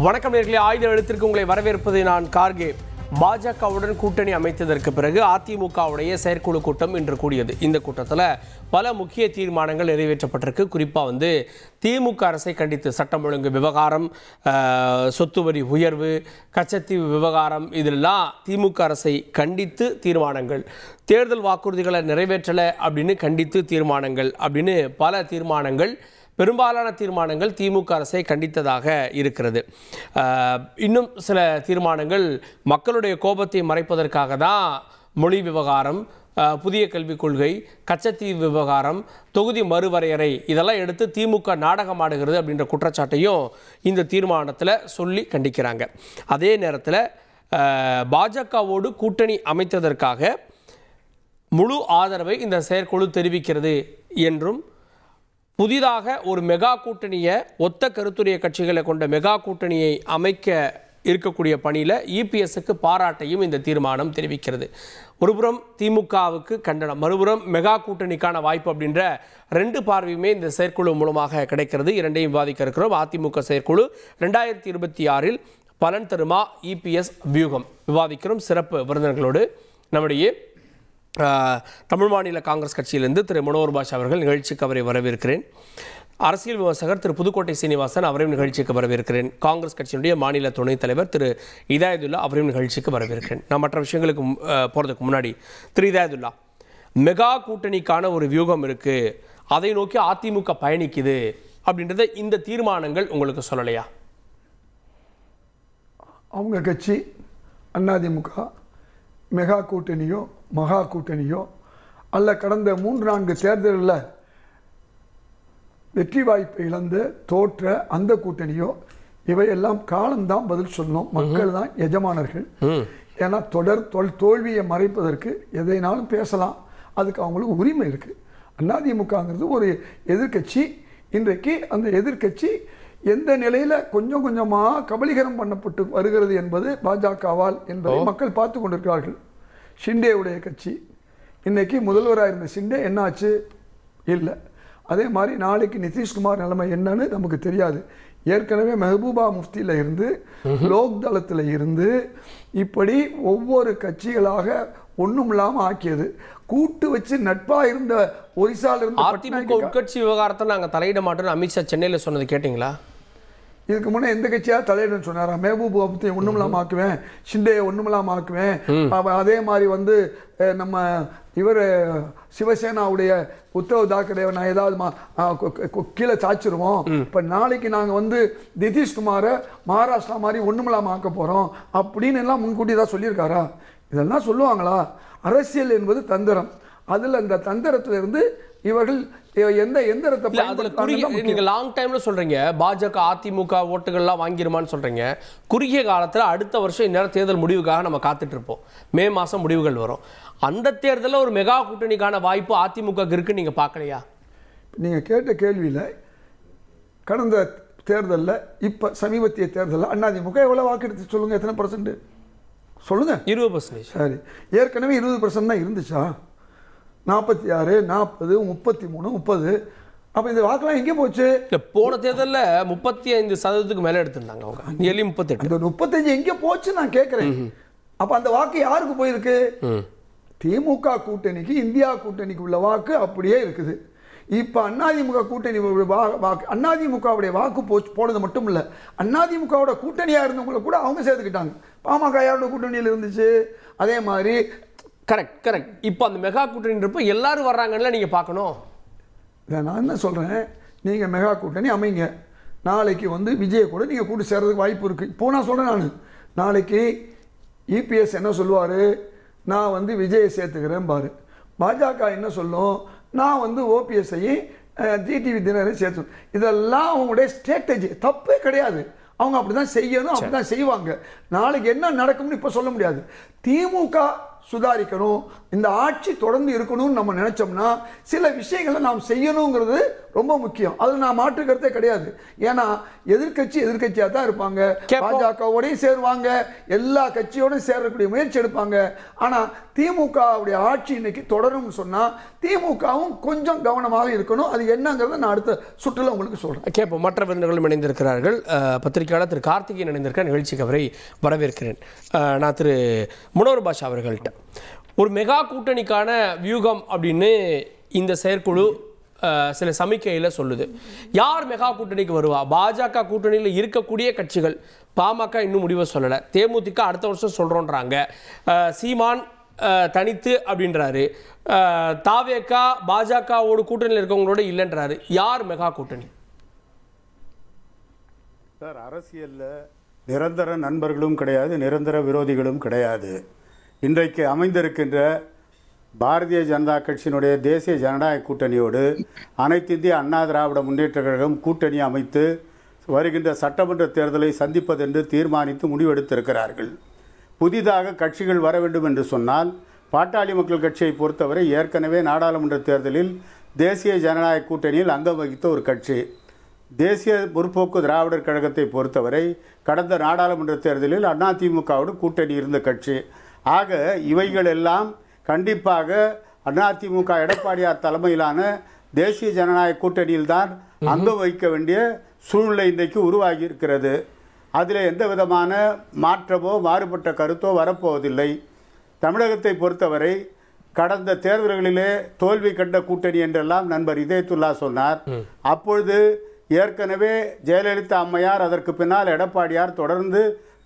வணக்கம் நேயர்களே, ஆயுத எழுத்திற்கு உங்களை வரவேற்பது நான் கார்கே. பாஜகவுடன் கூட்டணி அமைத்ததற்கு பிறகு அதிமுகவுடைய செயற்குழு கூட்டம் இன்று கூடியது. இந்த கூட்டத்தில் பல முக்கிய தீர்மானங்கள் நிறைவேற்றப்பட்டிருக்கு. குறிப்பாக திமுக அரசை கண்டித்து சட்டம் ஒழுங்கு விவகாரம், சொத்து வரி உயர்வு, கச்சத்தீவு விவகாரம், இதெல்லாம் திமுக அரசை கண்டித்து தீர்மானங்கள், தேர்தல் வாக்குறுதிகளை நிறைவேற்றலை அப்படின்னு கண்டித்து தீர்மானங்கள் அப்படின்னு பல தீர்மானங்கள், பெரும்பாலான தீர்மானங்கள் திமுக அரசை கண்டித்ததாக இருக்கிறது. இன்னும் சில தீர்மானங்கள் மக்களுடைய கோபத்தை மறைப்பதற்காக தான் மொழி விவகாரம், புதிய கல்விக் கொள்கை, கச்சத்தீவு விவகாரம், தொகுதி மறுவரையறை இதெல்லாம் எடுத்து திமுக நாடகம் ஆடுகிறது அப்படின்ற குற்றச்சாட்டையும் இந்த தீர்மானத்தில் சொல்லி கண்டிக்கிறாங்க. அதே நேரத்தில் பாஜகவோடு கூட்டணி அமைத்ததற்காக முழு ஆதரவை இந்த செயற்குழு தெரிவிக்கிறது என்றும், புதிதாக ஒரு மெகா கூட்டணியை, ஒத்த கருத்துடைய கட்சிகளை கொண்ட மெகா கூட்டணியை அமைக்க இருக்கக்கூடிய பணியில் இபிஎஸ்க்கு பாராட்டையும் இந்த தீர்மானம் தெரிவிக்கிறது. ஒருபுறம் திமுகவுக்கு கண்டனம், மறுபுறம் மெகா கூட்டணிக்கான வாய்ப்பு அப்படின்ற ரெண்டு பார்வையுமே இந்த செயற்குழு மூலமாக கிடைக்கிறது. இரண்டையும் விவாதிக்க இருக்கிறோம். அதிமுக செயற்குழு 2026 பலன் தருமா இபிஎஸ் வியூகம் விவாதிக்கிறோம். சிறப்பு விருந்தினர்களோடு நம்முடைய தமிழ் மாநில காங்கிரஸ் கட்சியிலிருந்து திரு மனோகர் பாஷா அவர்கள் நிகழ்ச்சிக்கு அவரை வரவேற்கிறேன். அரசியல் விமர்சகர் திரு புதுக்கோட்டை சீனிவாசன் அவரையும் நிகழ்ச்சிக்கு வரவேற்கிறேன். காங்கிரஸ் கட்சியினுடைய மாநில துணைத் தலைவர் திரு இதாயதுல்லா அவரையும் நிகழ்ச்சிக்கு வரவேற்கிறேன். நான் மற்ற விஷயங்களுக்கு போகிறதுக்கு முன்னாடி, திரு இதாயதுல்லா, மெகா கூட்டணிக்கான ஒரு வியூகம் இருக்குது, அதை நோக்கி அதிமுக பயணிக்குது அப்படின்றத இந்த தீர்மானங்கள் உங்களுக்கு சொல்லலையா? அவங்க கட்சி அதிமுக மெகா கூட்டணியோ மகா கூட்டணியோ அல்ல, கடந்த 3-4 தேர்தலில் வெற்றி வாய்ப்பை இழந்து தோற்ற அந்த கூட்டணியோ, இவையெல்லாம் காலம்தான் பதில் சொல்லணும். மக்கள் தான் எஜமானர்கள். ஏன்னா தோல்வியை மறைப்பதற்கு எதைனாலும் பேசலாம், அதுக்கு அவங்களுக்கு உரிமை இருக்குது. அதிமுகங்கிறது ஒரு எதிர்கட்சி. இன்றைக்கு அந்த எதிர்கட்சி எந்த நிலையில் கொஞ்சம் கொஞ்சமாக கபலீகரம் பண்ணப்பட்டு வருகிறது என்பது பாஜகவால் என்பதை மக்கள் பார்த்து கொண்டிருக்கிறார்கள். ஷிண்டேவுடைய கட்சி, இன்றைக்கி முதல்வராக இருந்த ஷிண்டே என்னாச்சு? இல்லை. அதே மாதிரி நாளைக்கு நிதிஷ்குமார் நிலைமை என்னன்னு நமக்கு தெரியாது. ஏற்கனவே மெஹபூபா முஃப்தியில் இருந்து, லோக் தளத்தில் இருந்து, இப்படி ஒவ்வொரு கட்சிகளாக ஒன்றும் இல்லாமல் ஆக்கியது. கூட்டு வச்சு நட்பாக இருந்த ஒரிசால இருந்து அதிமுக உட்கட்சி விவகாரத்தை நாங்கள் தலையிட மாட்டோம்னு அமித்ஷா சென்னையில் சொன்னது கேட்டிங்களா? இதுக்கு முன்னே எந்த கட்சியாக தலையிடன்னு சொன்னாரா? மெஹபூப் முஃப்தியை ஒன்றுமில்லாமல் ஆக்குவேன், ஷிண்டேயை ஒன்றுமில்லாமல் ஆக்குவேன். அதே மாதிரி நம்ம இவர் சிவசேனாவுடைய உத்தவ் தாக்கரே நான் ஏதாவது கீழே சாய்ச்சிருவோம். இப்போ நாளைக்கு நாங்கள் நிதிஷ்குமாரை மகாராஷ்டிரா மாதிரி ஒன்றுமில்லாமல் ஆக்க போகிறோம் அப்படின்னு எல்லாம் முன்கூட்டி தான் சொல்லியிருக்காரா? இதெல்லாம் சொல்லுவாங்களா? அரசியல் என்பது தந்திரம். அதில் அந்த தந்திரத்திலிருந்து இவர்கள் எந்த எந்திரத்தை நீங்க லாங் டைம்ல சொல்றீங்க, பாஜக அதிமுக ஓட்டுகள்லாம் வாங்கிருமான்னு சொல்றீங்க. குறுகிய காலத்தில் அடுத்த வருஷம் இந்நேரம் தேர்தல் முடிவுக்காக நம்ம காத்துட்டு இருப்போம். மே மாசம் முடிவுகள் வரும். அந்த தேர்தலில் ஒரு மெகா கூட்டணிக்கான வாய்ப்பு அதிமுக இருக்குன்னு நீங்க பார்க்கலையா? நீங்க கேட்ட கேள்வியில் கடந்த தேர்தலில், இப்போ சமீபத்திய தேர்தலில் அதிமுக எவ்வளவு வாக்கு எடுத்து சொல்லுங்க, எத்தனை பர்சன்ட் சொல்லுங்க? 20%. சரி, ஏற்கனவே 20% தான் இருந்துச்சா? 46, 40, 33, 30. அப்போ இந்த வாக்கெல்லாம் எங்கே போச்சு? போன தேர்தலில் 35% மேலே எடுத்திருந்தாங்க அவங்க. 38. அந்த 35 எங்கே போச்சு நான் கேட்குறேன். அப்போ அந்த வாக்கு யாருக்கு போயிருக்கு? திமுக கூட்டணிக்கு, இந்தியா கூட்டணிக்கு உள்ள வாக்கு அப்படியே இருக்குது. இப்போ அதிமுக கூட்டணி அதிமுகவுடைய வாக்கு போனது மட்டும் இல்லை, அதிமுகவோட கூட்டணியாக இருந்தவங்களை கூட அவங்க சேர்த்துக்கிட்டாங்க. பாமக யாரோட கூட்டணியில் இருந்துச்சு? அதே மாதிரி கரெக்ட். இப்போ அந்த மெகா கூட்டணின்றப்போ எல்லாரும் வர்றாங்கன்னு நீங்கள் பார்க்கணும். இதை நான் என்ன சொல்கிறேன், நீங்கள் மெகா கூட்டணி அமைங்க. நாளைக்கு விஜயை கூட நீங்கள் கூட்டு சேர்றதுக்கு வாய்ப்பு இருக்குது. இப்போ நான் சொல்கிறேன், நாளைக்கு இபிஎஸ் என்ன சொல்லுவார்? நான் விஜயை சேர்த்துக்கிறேன் பாரு. பாஜக என்ன சொல்லும்? நான் ஓபிஎஸ்ஐயும் டிடிவி தினகரன் சேர்த்து. இதெல்லாம் அவங்களுடைய ஸ்ட்ராட்டஜி, தப்பே கிடையாது. அவங்க அப்படி தான் செய்யணும், அப்படி தான் செய்வாங்க. நாளைக்கு என்ன நடக்கும்னு இப்போ சொல்ல முடியாது. திமுக சுதாரிக்கணும், இந்த ஆட்சி தொடர்ந்து இருக்கணும்னு நம்ம நினைச்சோம்னா சில விஷயங்களை நாம் செய்யணுங்கிறது ரொம்ப முக்கியம். அதில் நான் மாற்று கருத்தே கிடையாது. ஏன்னா எதிர்கட்சியாக தான் இருப்பாங்க, பாஜகவோடையும் சேருவாங்க, எல்லா கட்சியோடையும் சேரக்கூடிய முயற்சி எடுப்பாங்க. ஆனால் திமுகவுடைய ஆட்சி இன்னைக்கு தொடரும்னு சொன்னால் திமுகவும் கொஞ்சம் கவனமாக இருக்கணும். அது என்னங்கிறத நான் அடுத்த சுற்றுல உங்களுக்கு சொல்கிறேன். கேட்போம். மற்ற விருந்தினர்களும் இணைந்திருக்கிறார்கள். பத்திரிகையாளர் திரு கார்த்திகேயன் இணைந்திருக்கிற நிகழ்ச்சிக்கு அவரை வரவேற்கிறேன். நான் திரு முனவர் பாஷா அவர்கள்ட்ட ஒரு மெகா கூட்டணிக்கான வியூகம் அப்படின்னு இந்த செயற்குழு சில சமிக்கையில் சொல்லுது. யார் மெகா கூட்டணிக்கு வருவா? பாஜக கூட்டணியில் இருக்கக்கூடிய கட்சிகள். பாமக இன்னும் முடிவை சொல்லலை. தேமுதிக அடுத்த வருஷம் சொல்கிறோன்றாங்க. சீமான் தனித்து அப்படின்றாரு. தாவேகா பாஜகவோட கூட்டணியில் இருக்கவங்களோட இல்லைன்றாரு. யார் மெகா கூட்டணி? சார், அரசியலில் நிரந்தர நண்பர்களும் கிடையாது, நிரந்தர விரோதிகளும் கிடையாது. இன்றைக்கு அமைந்திருக்கின்ற பாரதிய ஜனதா கட்சியினுடைய தேசிய ஜனநாயக கூட்டணியோடு அனைத்து இந்திய அண்ணா திராவிட முன்னேற்ற கழகம் கூட்டணி அமைத்து வருகின்ற சட்டமன்ற தேர்தலை சந்திப்பதென்று தீர்மானித்து முடிவெடுத்திருக்கிறார்கள். புதிதாக கட்சிகள் வர வேண்டும் என்று சொன்னால் பாட்டாளி மக்கள் கட்சியை பொறுத்தவரை ஏற்கனவே நாடாளுமன்ற தேர்தலில் தேசிய ஜனநாயக கூட்டணியில் அங்கம் வகித்த ஒரு கட்சி. தேசிய முற்போக்கு திராவிடர் கழகத்தை பொறுத்தவரை கடந்த நாடாளுமன்ற தேர்தலில் அதிமுகவோடு கூட்டணி இருந்த கட்சி. ஆக இவைகள் எல்லாம் கண்டிப்பாக அதிமுக எடப்பாடியார் தலைமையிலான தேசிய ஜனநாயக கூட்டணியில்தான் அங்கம் வகிக்க வேண்டிய சூழ்நிலை இன்றைக்கு உருவாகி இருக்கிறது. அதில் எந்த விதமான மாற்றமோ மாறுபட்ட கருத்தோ வரப்போவதில்லை. தமிழகத்தை பொறுத்தவரை கடந்த தேர்தல்களிலே தோல்வி கண்ட கூட்டணி என்றெல்லாம் நண்பர் இதயத்துல்லா சொன்னார். அப்பொழுது ஏற்கனவே ஜெயலலிதா அம்மையார், அதற்கு பின்னால் எடப்பாடியார் தொடர்ந்து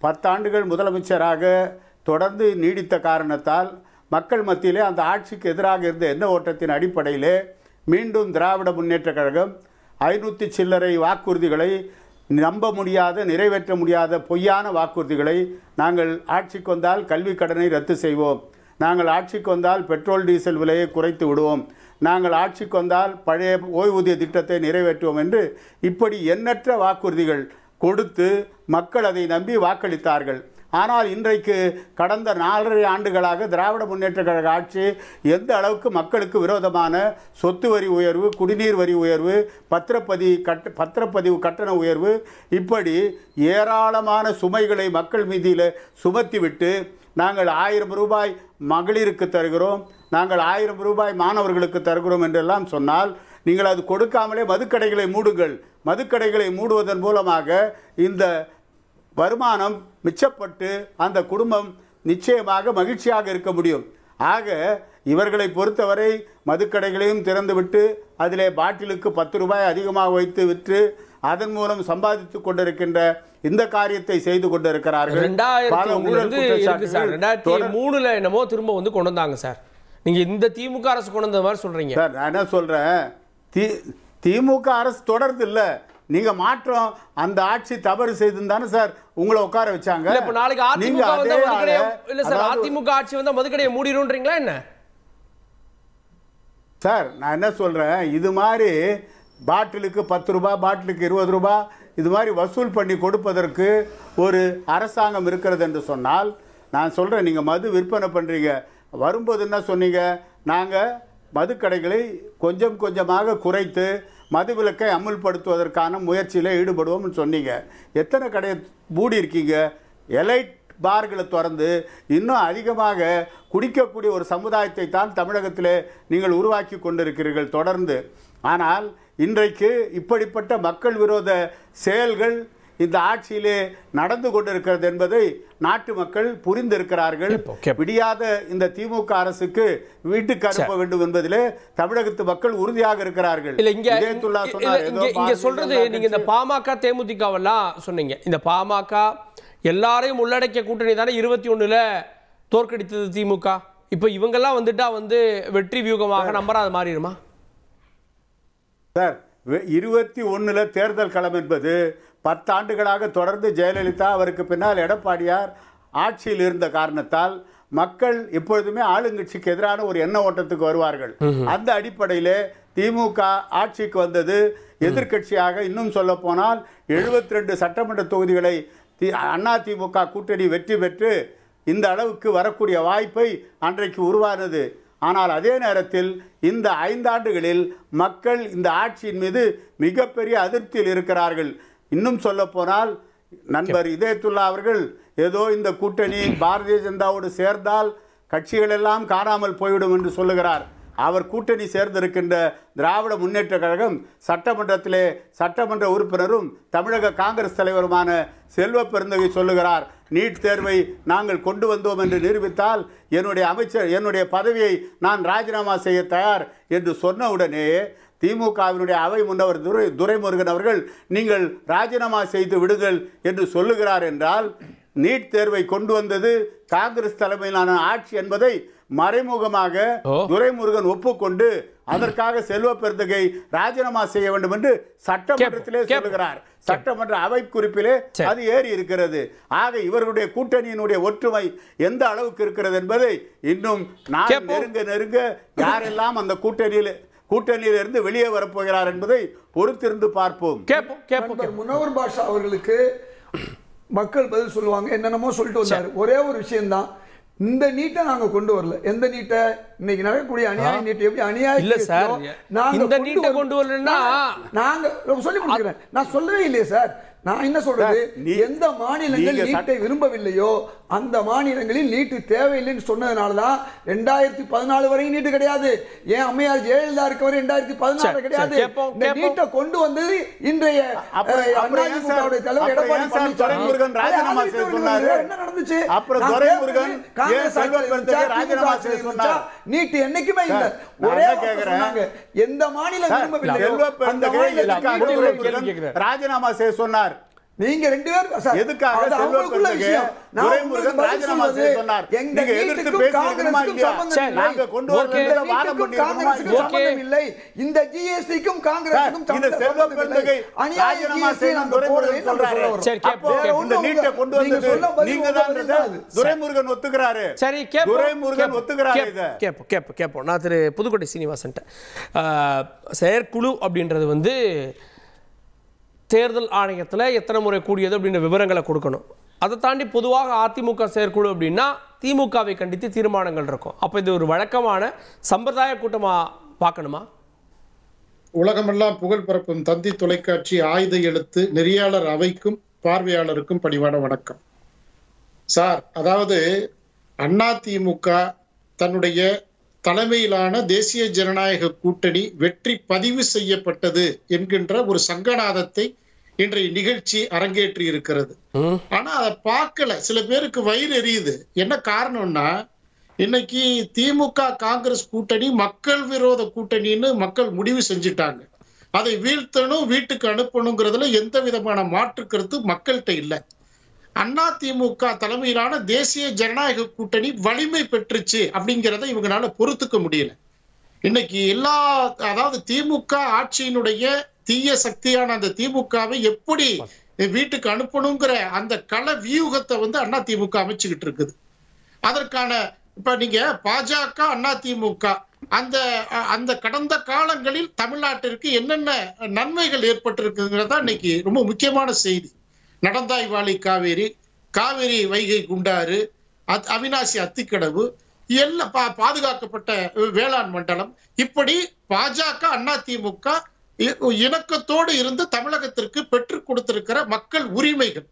10 ஆண்டுகள் முதலமைச்சராக தொடர்ந்து நீடித்த காரணத்தால் மக்கள் மத்தியிலே அந்த ஆட்சிக்கு எதிராக இருந்த எண்ண ஓட்டத்தின் அடிப்படையிலே மீண்டும் திராவிட முன்னேற்ற கழகம் 500 சில்லறை வாக்குறுதிகளை, நம்ப முடியாத, நிறைவேற்ற முடியாத பொய்யான வாக்குறுதிகளை, நாங்கள் ஆட்சிக்கு வந்தால் கல்வி கடனை ரத்து செய்வோம், நாங்கள் ஆட்சிக்கு வந்தால் பெட்ரோல் டீசல் விலையை குறைத்து விடுவோம், நாங்கள் ஆட்சிக்கு வந்தால் பழைய ஓய்வூதிய திட்டத்தை நிறைவேற்றுவோம் என்று இப்படி எண்ணற்ற வாக்குறுதிகள் கொடுத்து மக்கள் அதை நம்பி வாக்களித்தார்கள். ஆனால் இன்றைக்கு கடந்த 4.5 ஆண்டுகளாக திராவிட முன்னேற்ற கழக ஆட்சி எந்த அளவுக்கு மக்களுக்கு விரோதமான சொத்து வரி உயர்வு, குடிநீர் வரி உயர்வு, பத்திரப்பதிவு கட்டண உயர்வு, இப்படி ஏராளமான சுமைகளை மக்கள் மீதியில் சுமத்திவிட்டு நாங்கள் 1000 ரூபாய் மகளிருக்கு தருகிறோம், நாங்கள் 1000 ரூபாய் மாணவர்களுக்கு தருகிறோம் என்றெல்லாம் சொன்னால் நீங்கள் அது கொடுக்காமலே மதுக்கடைகளை மூடுங்கள். மதுக்கடைகளை மூடுவதன் மூலமாக இந்த வருமானம் மிச்சப்பட்டு அந்த குடும்பம் நிச்சயமாக மகிழ்ச்சியாக இருக்க முடியும். ஆக இவர்களை பொறுத்தவரை மதுக்கடைகளையும் திறந்துவிட்டு அதிலே பாட்டிலுக்கு 10 ரூபாய் அதிகமாக வைத்து விற்று அதன் மூலம் சம்பாதித்துக் கொண்டிருக்கின்ற இந்த காரியத்தை செய்து கொண்டிருக்கிறார்கள். 2003 என்னமோ திரும்ப வந்து கொண்டு வந்தாங்க சார். நீங்க இந்த திமுக அரசு கொண்டு வந்த மாதிரி சொல்றீங்க சார். நான் என்ன சொல்றேன், திமுக அரசு தொடர்ந்து இல்ல, நீங்க மாற்றம் அந்த ஆட்சி தவறு செய்துதானே சார் உங்களை உட்கார வச்சாங்க. இப்ப நாளைக்கு அதிமுக வந்தா மதுக்கடையை இல்ல சார், அதிமுக ஆட்சி வந்தா மதுக்கடையை மூடிடும்ன்றீங்களா என்ன சார்? நான் என்ன சொல்றேன், இது மாதிரி பாட்டிலுக்கு 10 ரூபாய், பாட்டிலுக்கு 20 ரூபாய் இது மாதிரி வசூல் பண்ணி கொடுப்பதற்கு ஒரு அரசாங்கம் இருக்கிறது என்று சொன்னால், நான் சொல்றேன், நீங்க மது விற்பனை பண்றீங்க, வரும்போது என்ன சொன்னீங்க, நாங்கள் மதுக்கடைகளை கொஞ்சம் கொஞ்சமாக குறைத்து மதுவிலக்கை அமுல்படுத்துவதற்கான முயற்சியில் ஈடுபடுவோம்னு சொன்னீங்க. எத்தனை கடையை மூடி இருக்கீங்க? எலைட் பார்களை திறந்து இன்னும் அதிகமாக குடிக்கக்கூடிய ஒரு சமுதாயத்தை தான் தமிழகத்தில் நீங்கள் உருவாக்கி கொண்டிருக்கிறீர்கள் தொடர்ந்து. ஆனால் இன்றைக்கு இப்படிப்பட்ட மக்கள் விரோத செயல்கள் இந்த ஆட்சியிலே நடந்து கொண்டிருக்கிறது என்பதை நாட்டு மக்கள் புரிந்திருக்கிறார்கள். விடியாத இந்த திமுக அரசுக்கு வீட்டுக்கு அனுப்ப வேண்டும் என்பதிலே தமிழகத்து மக்கள் உறுதியாக இருக்கிறார்கள். இங்க சொல்றது, நீங்க இந்த பாமக தேமுதிகவெல்லாம் சொன்னீங்க, இந்த பாமக எல்லாரையும் உள்ளடக்கிய கூட்டணி தானே 21ல தோற்கடித்தது திமுக. இப்ப இவங்கெல்லாம் வந்துட்டா வந்து வெற்றி வியூகமாக நம்பராது மாறிடுமா சார்? 21ல தேர்தல் களம் என்பது 10 ஆண்டுகளாக தொடர்ந்து ஜெயலலிதா, அவருக்கு பின்னால் எடப்பாடியார் ஆட்சியில் இருந்த காரணத்தால் மக்கள் எப்பொழுதுமே ஆளுங்கட்சிக்கு எதிரான ஒரு எண்ண ஓட்டத்துக்கு வருவார்கள். அந்த அடிப்படையிலே திமுக ஆட்சிக்கு வந்தது. எதிர்கட்சியாக இன்னும் சொல்ல போனால் 72 சட்டமன்ற தொகுதிகளை அதிமுக கூட்டணி வெற்றி பெற்று இந்த அளவுக்கு வரக்கூடிய வாய்ப்பை அன்றைக்கு உருவானது. ஆனால் அதே நேரத்தில் இந்த 5 ஆண்டுகளில் மக்கள் இந்த ஆட்சியின் மீது மிகப்பெரிய அதிருப்தியில் இருக்கிறார்கள். இன்னும் சொல்ல போனால் நண்பர் இதயத்துல்லா அவர்கள் ஏதோ இந்த கூட்டணி பாரதிய ஜனதாவோடு சேர்ந்தால் கட்சிகள் எல்லாம் காணாமல் போய்விடும் என்று சொல்லுகிறார். அவர் கூட்டணி சேர்ந்திருக்கின்ற திராவிட முன்னேற்ற கழகம் சட்டமன்றத்திலே சட்டமன்ற உறுப்பினரும் தமிழக காங்கிரஸ் தலைவருமான செல்வ பெருந்தகை சொல்லுகிறார், நீட் தேர்வை நாங்கள் கொண்டு வந்தோம் என்று நிரூபித்தால் என்னுடைய பதவியை நான் ராஜினாமா செய்ய தயார் என்று சொன்னவுடனே திமுகவினுடைய அவை முன்னவர் துரைமுருகன் அவர்கள் நீங்கள் ராஜினாமா செய்து விடுங்கள் என்று சொல்லுகிறார். என்றால் நீட் தேர்வை கொண்டு வந்தது காங்கிரஸ் தலைமையிலான ஆட்சி என்பதை மறைமுகமாக துரைமுருகன் ஒப்புக்கொண்டு அதற்காக செல்வ பெருந்தகை ராஜினாமா செய்ய வேண்டும் என்று சட்டமன்றத்திலே சொல்லுகிறார். சட்டமன்ற அவை குறிப்பிலே அது ஏறி இருக்கிறது. ஆக இவர்களுடைய கூட்டணியினுடைய ஒற்றுமை எந்த அளவுக்கு இருக்கிறது என்பதை இன்னும் நான் நெருங்க யாரெல்லாம் அந்த கூட்டணியிலிருந்து வெளியே வரப்போகிறார் என்பதை பொறுத்திருந்து பார்ப்போம். முனவர் பாஷா அவர்களுக்கு மக்கள் பதில் சொல்லுவாங்க, என்னென்னமோ சொல்லிட்டு வந்தாரு. ஒரே ஒரு விஷயம்தான், இந்த நீட்டை நாங்க கொண்டு வரல. எந்த நீட்டை? இன்னைக்கு நடக்கக்கூடிய அநியாய நீட்டை எப்படி அநியாயம் இல்ல சார், இந்த நீட்டை கொண்டு வரலன்னா நாங்க சொல்லி கொடுக்கிறேன். நான் சொல்லவே இல்லையே சார். நான் என்ன சொல்றது, எந்த மாநிலங்கள் நீட்டை விரும்பவில்லையோ அந்த மாநிலங்களில் நீட்டு தேவையில்லைன்னு சொன்னதுனாலதான் 2014 வரை நீட்டு கிடையாது. ஏன் அம்மையார் ஜெயலலிதா இருக்க வரை 2014 கிடையாது. இந்த நீட்டை கொண்டு வந்தது இன்றைய அதிமுகவுடைய தலைவர் எடப்பாடி பழனிசாமி. என்ன நடந்துச்சு? நீட்டு என்னைக்குமே இல்ல. ஒரே சொன்னாங்க, எந்த மாநிலம் விரும்பவில்லையோ அந்த மாநிலத்தில் ராஜினாமா செய்ய சொன்னார். நீங்க ரெண்டு பேரும் எதுக்காக செல்வ விஷயம் துரைமுருகன் ராஜினாமா செய்ய சொன்னார்? நீங்க எதிர்த்து பேசுறீங்களா இல்லையா? நாங்க கொண்டு வரல வாதம் பண்ணிருக்கோம் இல்லை. இந்த ஜிஎஸ்டிக்கும் காங்கிரஸுக்கும் இந்த செல்வ பெருந்தகை ராஜினாமா செய்ய துரைமுருகன் சொல்றாரு. அப்போ இந்த நீட்டை கொண்டு வந்தது நீங்க தான் துரைமுருகன் ஒத்துக்கிறாரு. சரி, துரைமுருகன் ஒத்துக்கிறாரு. இத கேப்போம். நான் திரு புதுக்கோட்டை சீனிவாசன் செயற்குழு அப்படின்றது வந்து தேர்தல் ஆணையத்தில் எத்தனை முறை கூடியது அப்படின்ற விவரங்களை கொடுக்கணும். அதை தாண்டி பொதுவாக அதிமுக செயற்குழு அப்படின்னா திமுகவை கண்டித்து தீர்மானங்கள் இருக்கும். அப்போ இது ஒரு வழக்கமான சம்பிரதாய கூட்டமாக பார்க்கணுமா? உலகமெல்லாம் புகழ் பரப்பும் தந்தி தொலைக்காட்சி ஆயுத எழுத்து நெறியாளர் அவைக்கும் பார்வையாளருக்கும் பணிவான வணக்கம் சார். அதாவது அதிமுக தன்னுடைய தலைமையிலான தேசிய ஜனநாயக கூட்டணி வெற்றி பதிவு செய்யப்பட்டது என்கின்ற ஒரு சங்கநாதத்தை இன்றைய நிகழ்ச்சி அரங்கேற்றி இருக்கிறது. ஆனா அதை பார்க்கல. சில பேருக்கு வயிறு எரியுது. என்ன காரணம்னா, இன்னைக்கு திமுக காங்கிரஸ் கூட்டணி மக்கள் விரோத கூட்டணின்னு மக்கள் முடிவு செஞ்சுட்டாங்க. அதை வீழ்த்தணும், வீட்டுக்கு அனுப்பணுங்கிறதுல எந்த விதமான மாற்று கருத்து மக்கள்கிட்ட இல்லை. அதிமுக தலைமையிலான தேசிய ஜனநாயக கூட்டணி வலிமை பெற்றுச்சு அப்படிங்கிறத இவங்களால பொறுத்துக்க முடியல. இன்னைக்கு அதாவது திமுக ஆட்சியினுடைய தீய சக்தியான அந்த திமுகவை எப்படி வீட்டுக்கு அனுப்பணுங்கிற அந்த கள வியூகத்தை வந்து அதிமுக அமைச்சுக்கிட்டு இருக்குது. அதற்கான இப்ப நீங்க பாஜக அதிமுக அந்த கடந்த காலங்களில் தமிழ்நாட்டிற்கு என்னென்ன நன்மைகள் ஏற்பட்டிருக்குங்கிறதா இன்னைக்கு ரொம்ப முக்கியமான செய்தி. நடந்தாய் வாழி காவேரி வைகை குண்டாறு, அவினாசி அத்திக்கடவு, எல்லாம் பாதுகாக்கப்பட்ட வேளாண் மண்டலம், இப்படி பாஜக அதிமுக இணக்கத்தோடு இருந்து தமிழகத்திற்கு பெற்றுக் கொடுத்திருக்கிற மக்கள் உரிமைகள்.